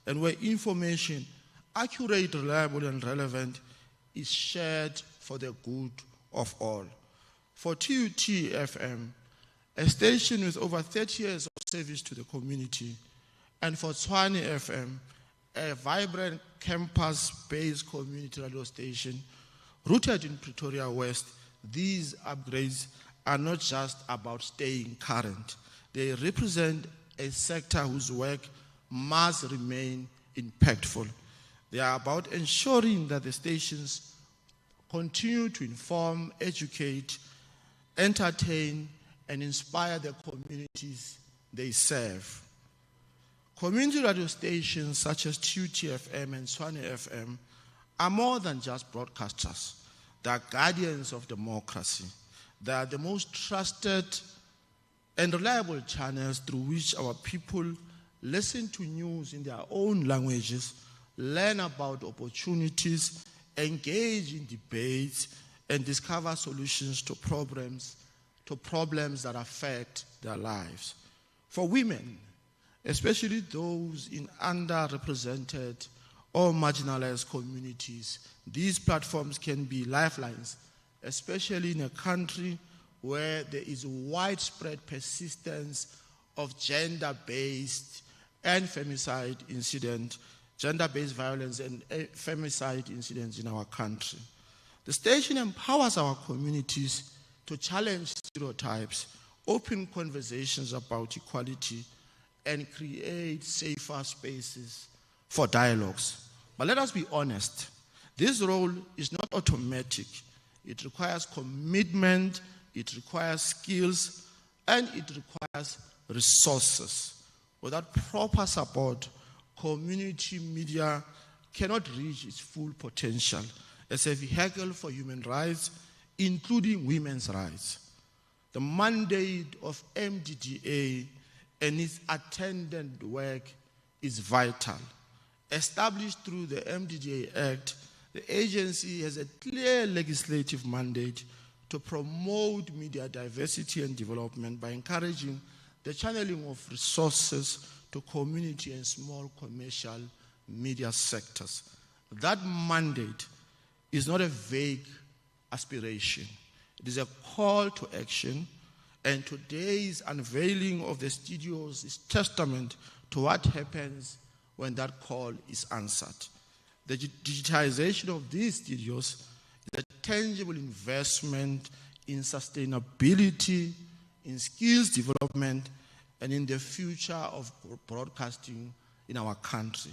and where information, accurate, reliable, and relevant, is shared for the good of all. For TUT-FM, a station with over 30 years of service to the community, and for Tshwane FM, a vibrant campus-based community radio station rooted in Pretoria West, these upgrades are not just about staying current. They represent a sector whose work must remain impactful. They are about ensuring that the stations continue to inform, educate, entertain, and inspire the communities they serve. Community radio stations such as TUT-FM and Tshwane FM are more than just broadcasters. They are guardians of democracy. They are the most trusted and reliable channels through which our people listen to news in their own languages, learn about opportunities, engage in debates, and discover solutions to problems that affect their lives. For women, especially those in underrepresented or marginalized communities, these platforms can be lifelines, especially in a country where there is widespread persistence of gender-based and femicide incident, gender-based violence and femicide incidents in our country. The station empowers our communities to challenge stereotypes, open conversations about equality, and create safer spaces for dialogues. But let us be honest, this role is not automatic. It requires commitment, it requires skills, and it requires resources. Without proper support, community media cannot reach its full potential as a vehicle for human rights, including women's rights. the mandate of MDDA and its attendant work is vital. Established through the MDDA Act, the agency has a clear legislative mandate to promote media diversity and development by encouraging the channeling of resources to community and small commercial media sectors. That mandate is not a vague aspiration. It is a call to action, and today's unveiling of the studios is testament to what happens when that call is answered. The digitization of these studios is a tangible investment in sustainability, in skills development, and in the future of broadcasting in our country.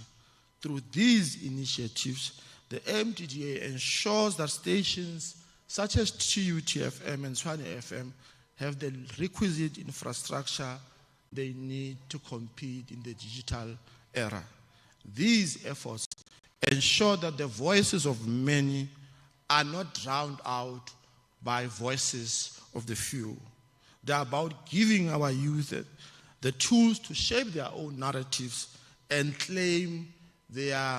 Through these initiatives, the MDDA ensures that stations such as TUT-FM and Tshwane FM have the requisite infrastructure they need to compete in the digital era. These efforts ensure that the voices of many are not drowned out by voices of the few. They are about giving our youth the tools to shape their own narratives and claim their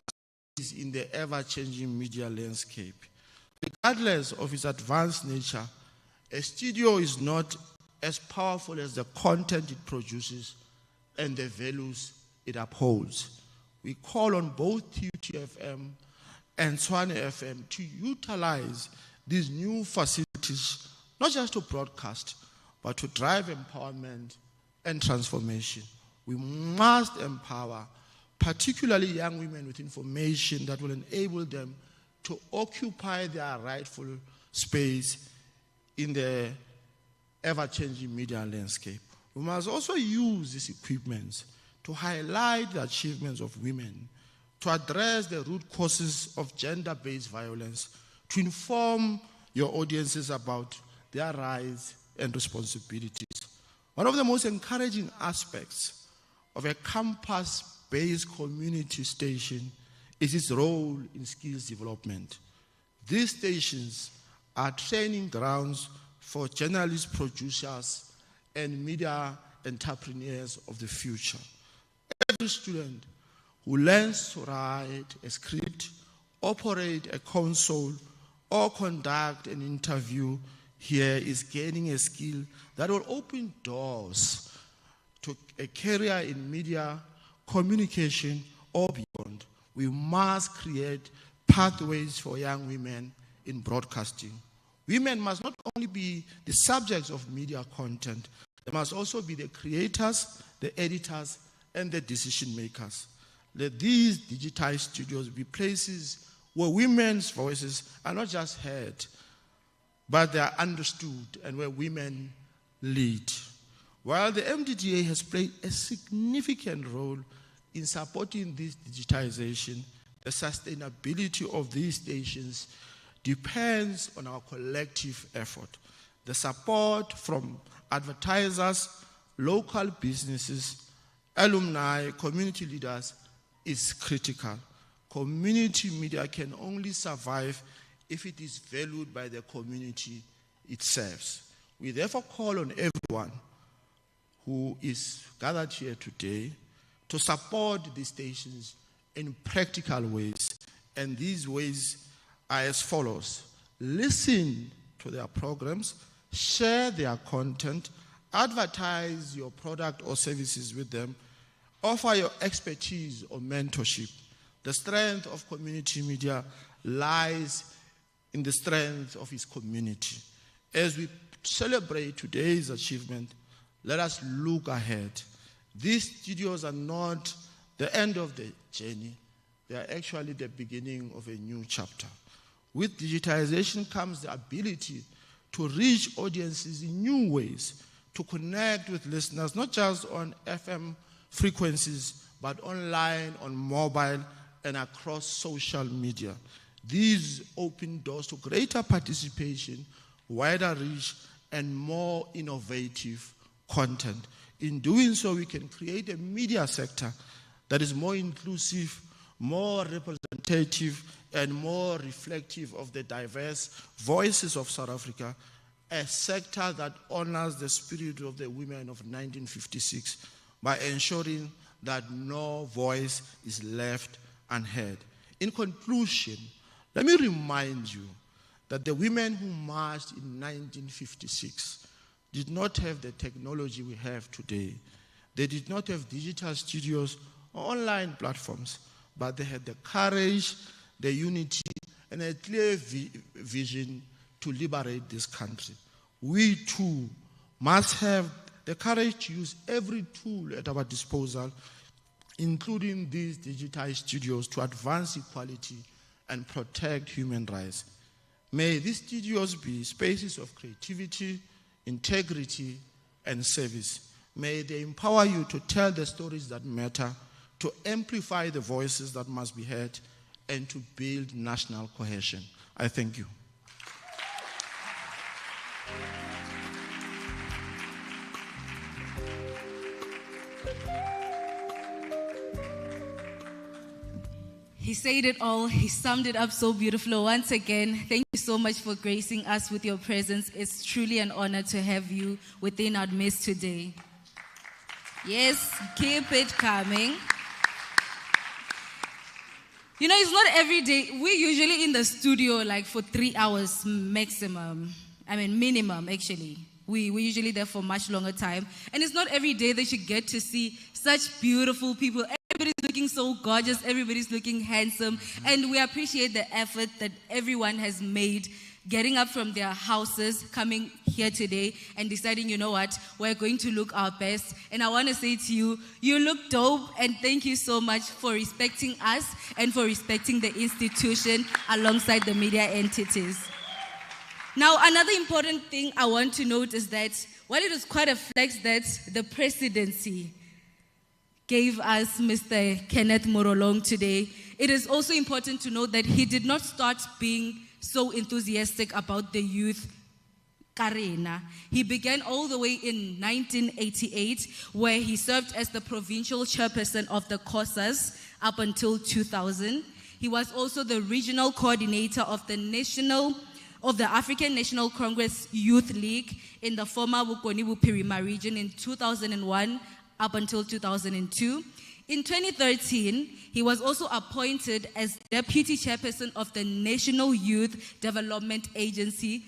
place in the ever-changing media landscape. Regardless of its advanced nature, a studio is not as powerful as the content it produces and the values it upholds. We call on both TUT-FM and Tshwane FM to utilize these new facilities, not just to broadcast, but to drive empowerment and transformation. We must empower, particularly young women, with information that will enable them to occupy their rightful space in the ever-changing media landscape. We must also use these equipments to highlight the achievements of women, to address the root causes of gender-based violence, to inform your audiences about their rights and responsibilities. One of the most encouraging aspects of a campus-based community station is its role in skills development. These stations are training grounds for journalist producers and media entrepreneurs of the future. Every student who learns to write a script, operate a console, or conduct an interview here is gaining a skill that will open doors to a career in media, communication, or beyond. We must create pathways for young women in broadcasting. Women must not only be the subjects of media content, they must also be the creators, the editors, and the decision makers. Let these digitized studios be places where women's voices are not just heard, but they are understood, and where women lead. While the MDDA has played a significant role in supporting this digitization, the sustainability of these stations depends on our collective effort. The support from advertisers, local businesses, alumni, community leaders is critical. Community media can only survive if it is valued by the community it serves. We therefore call on everyone who is gathered here today to support these stations in practical ways. And these ways are as follows. Listen to their programs, share their content, advertise your product or services with them, offer your expertise or mentorship. The strength of community media lies in the strength of its community. As we celebrate today's achievement, let us look ahead. These studios are not the end of the journey. They are actually the beginning of a new chapter. With digitization comes the ability to reach audiences in new ways, to connect with listeners, not just on FM frequencies, but online, on mobile, and across social media. These open doors to greater participation, wider reach, and more innovative content. In doing so, we can create a media sector that is more inclusive, more representative, and more reflective of the diverse voices of South Africa a sector that honors the spirit of the women of 1956 by ensuring that no voice is left unheard. In conclusion, let me remind you that the women who marched in 1956 did not have the technology we have today. They did not have digital studios or online platforms, but they had the courage, the unity, and a clear vision to liberate this country. We too must have the courage to use every tool at our disposal, including these digital studios, to advance equality and protect human rights. May these studios be spaces of creativity, integrity, and service. May they empower you to tell the stories that matter, to amplify the voices that must be heard, and to build national cohesion. I thank you. He said it all. He summed it up so beautifully. Once again, thank you so much for gracing us with your presence. It's truly an honor to have you within our midst today. Yes, keep it coming. You know, it's not every day. We're usually in the studio like for 3 hours maximum. Minimum, actually. We're usually there for much longer time. And it's not every day that you get to see such beautiful people. Everybody's looking so gorgeous. Everybody's looking handsome. And we appreciate the effort that everyone has made getting up from their houses, coming here today and deciding, you know what, we're going to look our best. And I want to say to you, you look dope, and thank you so much for respecting us and for respecting the institution alongside the media entities. Now, another important thing I want to note is that while it was quite a flex that the presidency gave us Mr. Kenneth Morolong today, it is also important to note that he did not start being so enthusiastic about the youth arena. He began all the way in 1988, where he served as the provincial chairperson of the COSAS up until 2000. He was also the regional coordinator of the African National Congress Youth League in the former Bokoni-Bophirima region in 2001 up until 2002. In 2013, he was also appointed as deputy chairperson of the National Youth Development Agency.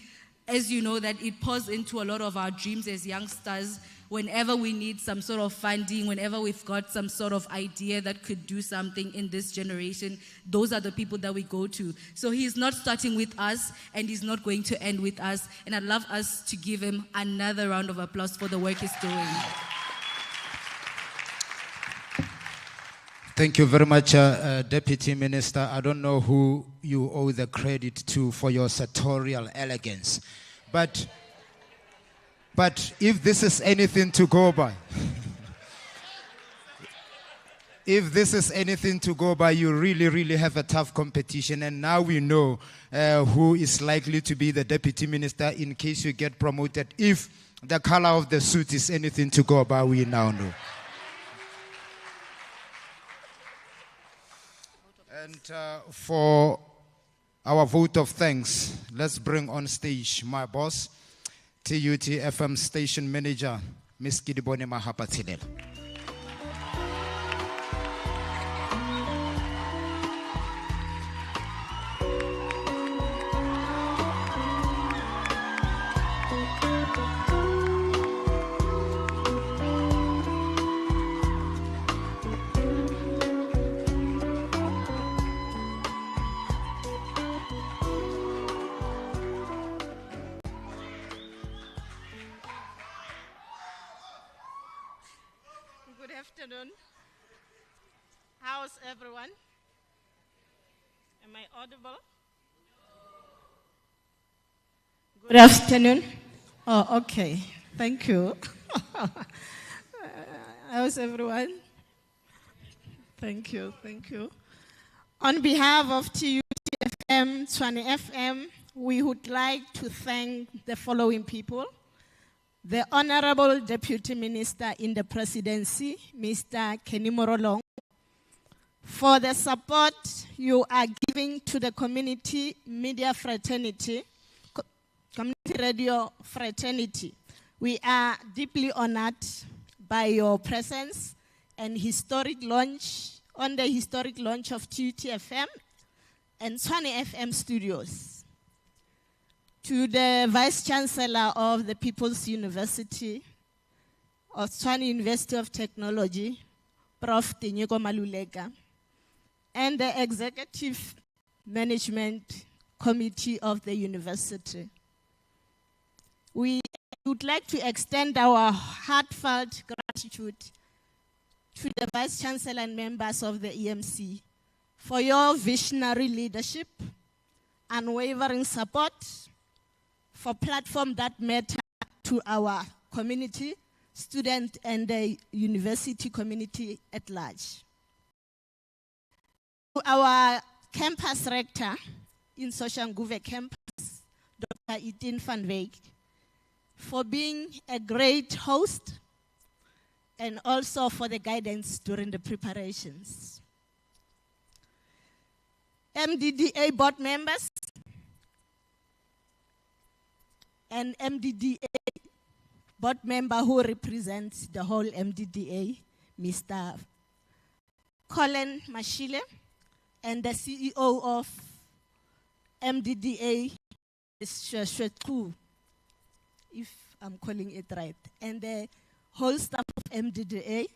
As you know, that it pours into a lot of our dreams as youngsters. Whenever we need some sort of funding, whenever we've got some sort of idea that could do something in this generation, those are the people that we go to. So he's not starting with us, and he's not going to end with us. And I'd love us to give him another round of applause for the work he's doing. Thank you very much, Deputy Minister. I don't know who you owe the credit to for your sartorial elegance. But if this is anything to go by, if this is anything to go by, you really, really have a tough competition. And now we know who is likely to be the Deputy Minister in case you get promoted. If the color of the suit is anything to go by, we now know. And for our vote of thanks, let's bring on stage my boss, TUT FM station manager, Ms. Kidibone Mahapatilel. How's everyone? Am I audible? Good afternoon. Oh, okay. Thank you. How's everyone? Thank you. On behalf of TUT FM, Tshwane FM, we would like to thank the following people. The Honorable Deputy Minister in the Presidency, Mr. Kenny Morolong, for the support you are giving to the community media fraternity, Community Radio Fraternity. We are deeply honored by your presence and historic launch on the historic launch of TUT FM and Tshwane FM studios. To the Vice Chancellor of the People's University of Tshwane University of Technology, Prof. Tenyeko Maluleka, and the Executive Management Committee of the university. We would like to extend our heartfelt gratitude to the Vice Chancellor and members of the EMC for your visionary leadership, unwavering support for platforms that matter to our community, student and the university community at large. To our campus rector in Soshanguve campus, Dr. Etienne van Wyk, for being a great host and also for the guidance during the preparations. MDDA board members and MDDA board member who represents the whole MDDA, Mr. Colin Mashile, and the CEO of MDDA, Shwetu, if I'm calling it right, and the whole staff of MDDA,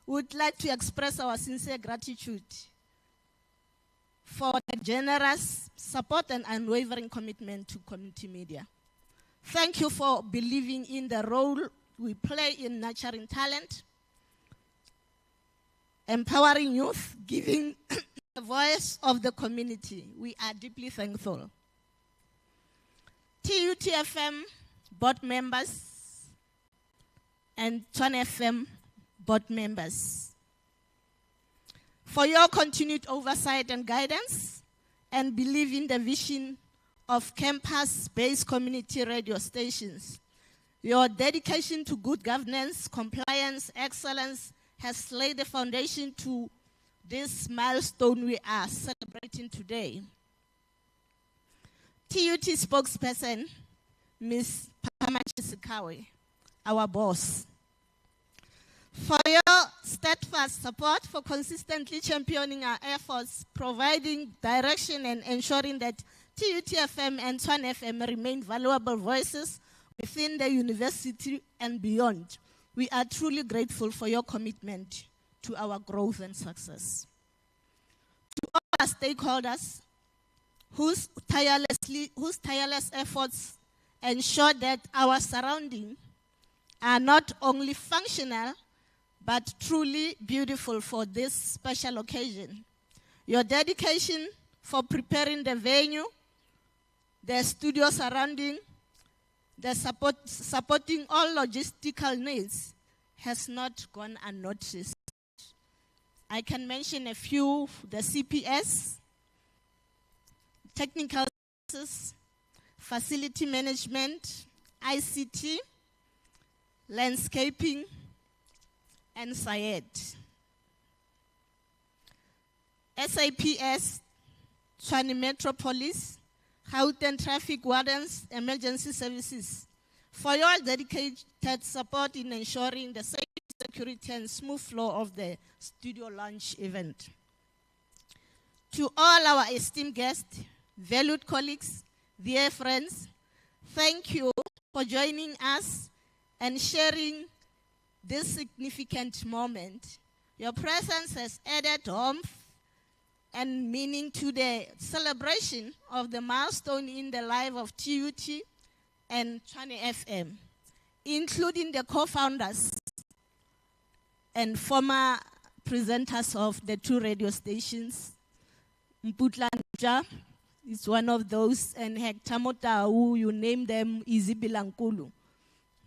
would like to express our sincere gratitude for the generous support and unwavering commitment to community media. Thank you for believing in the role we play in nurturing talent, empowering youth, giving the voice of the community. We are deeply thankful. TUT FM board members and Tshwane FM board members, for your continued oversight and guidance and believe in the vision of campus-based community radio stations. Your dedication to good governance, compliance, excellence has laid the foundation to this milestone we are celebrating today. TUT spokesperson, Ms. Papamachi Sikawe, our boss, for your steadfast support, for consistently championing our efforts, providing direction and ensuring that TUT FM and Tshwane FM remain valuable voices within the university and beyond. We are truly grateful for your commitment to our growth and success. To all our stakeholders whose tireless efforts ensure that our surroundings are not only functional, but truly beautiful for this special occasion. Your dedication for preparing the venue, the studio surrounding, the supporting all logistical needs has not gone unnoticed. I can mention a few: the CPS, technical services, facility management, ICT, landscaping, and SAED. SAPS, Tshwane Metropolis, Gauteng Traffic Wardens, Emergency Services, for your dedicated support in ensuring the safety, security, and smooth flow of the studio launch event. To all our esteemed guests, valued colleagues, dear friends, thank you for joining us and sharing this significant moment. Your presence has added warmth and meaning to the celebration of the milestone in the life of TUT and Tshwane FM, including the co-founders and former presenters of the two radio stations. Mputla Nja is one of those, and Hector Motau, you name them, Izibilankulu.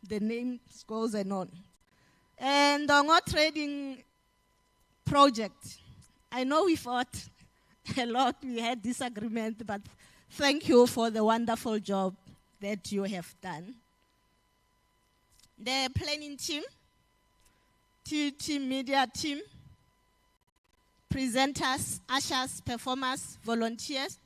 The name goes on. And the Ongo Trading Project, I know we fought a lot, we had disagreement, but thank you for the wonderful job that you have done. The planning team, TUT media team, presenters, ushers, performers, volunteers,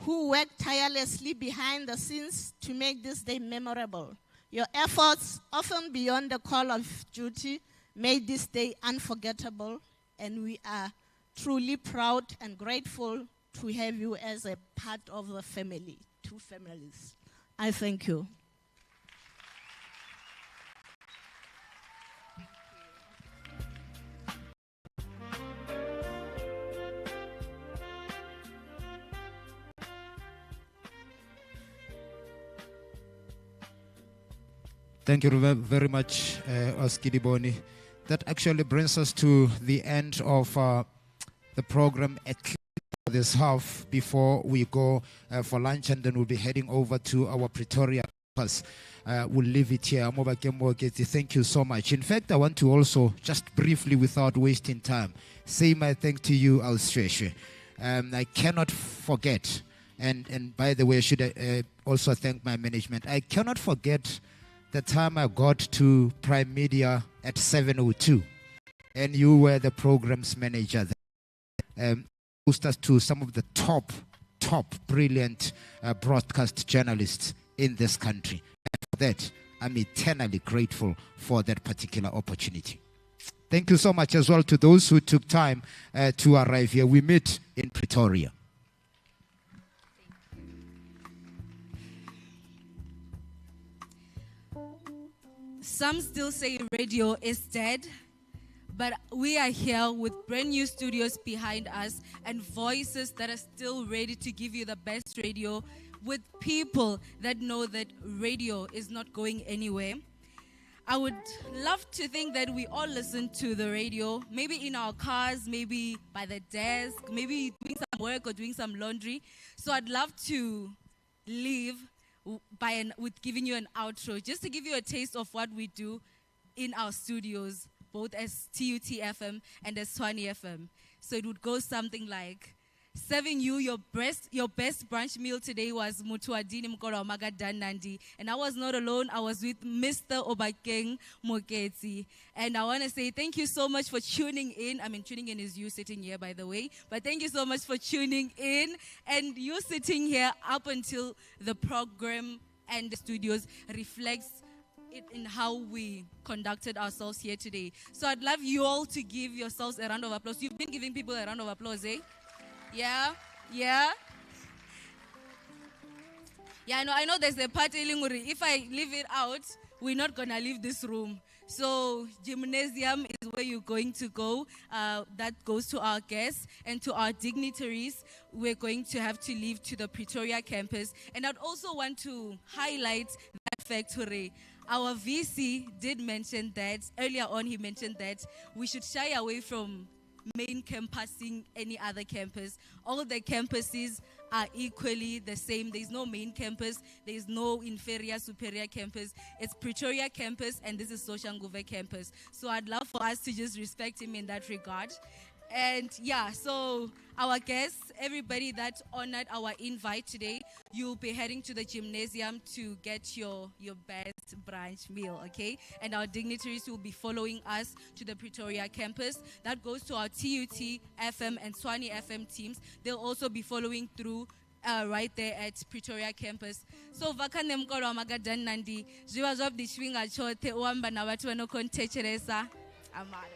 who worked tirelessly behind the scenes to make this day memorable. Your efforts, often beyond the call of duty, made this day unforgettable, and we are truly proud and grateful to have you as a part of the family, two families. I thank you. Thank you very much, Oskidiboni. That actually brings us to the end of the program at this half before we go for lunch, and then we'll be heading over to our Pretoria campus. We'll leave it here. Thank you so much. In fact, I want to also, just briefly, without wasting time, say my thanks to you, Alstreshe. I cannot forget, and by the way, I should also thank my management. I cannot forget the time I got to Prime Media at 7:02, and you were the programs manager there. Exposed us to some of the top brilliant broadcast journalists in this country. And for that, I'm eternally grateful for that particular opportunity. Thank you so much as well to those who took time to arrive here. We meet in Pretoria. Some still say radio is dead, but we are here with brand new studios behind us and voices that are still ready to give you the best radio, with people that know that radio is not going anywhere. I would love to think that we all listen to the radio, maybe in our cars, maybe by the desk, maybe doing some work or doing some laundry. So I'd love to leave with giving you an outro, just to give you a taste of what we do in our studios, both as TUT FM and as Tshwane FM. So it would go something like, serving you your best brunch meal today was Mutuadini Mkoro Magadan Nandi. And I was not alone. I was with Mr. Obakeng Moketsi. And I want to say thank you so much for tuning in. I mean, tuning in is you sitting here, by the way. But thank you so much for tuning in. And you sitting here up until the program and the studios reflects it in how we conducted ourselves here today. So I'd love you all to give yourselves a round of applause. You've been giving people a round of applause, eh? Yeah. I know there's a part if I leave it out, we're not gonna leave this room. So gymnasium is where you're going to go. That goes to our guests and to our dignitaries. We're going to have to leave to the Pretoria campus. And I'd also want to highlight that fact, our VC did mention that, earlier on he mentioned that we should shy away from main campusing any other campus. All the campuses are equally the same. There's no main campus, there's no inferior, superior campus. It's Pretoria campus and this is Soshanguve campus. So I'd love for us to just respect him in that regard. And yeah, so our guests, everybody that honored our invite today, you'll be heading to the gymnasium to get your best brunch meal, okay? And our dignitaries will be following us to the Pretoria campus. That goes to our TUT FM and Tshwane FM teams. They'll also be following through right there at Pretoria campus. So vakane mkolo wa magadan nandi, jiwa zwab di chwinga chote uamba na watu wano kontecheresa. Amara.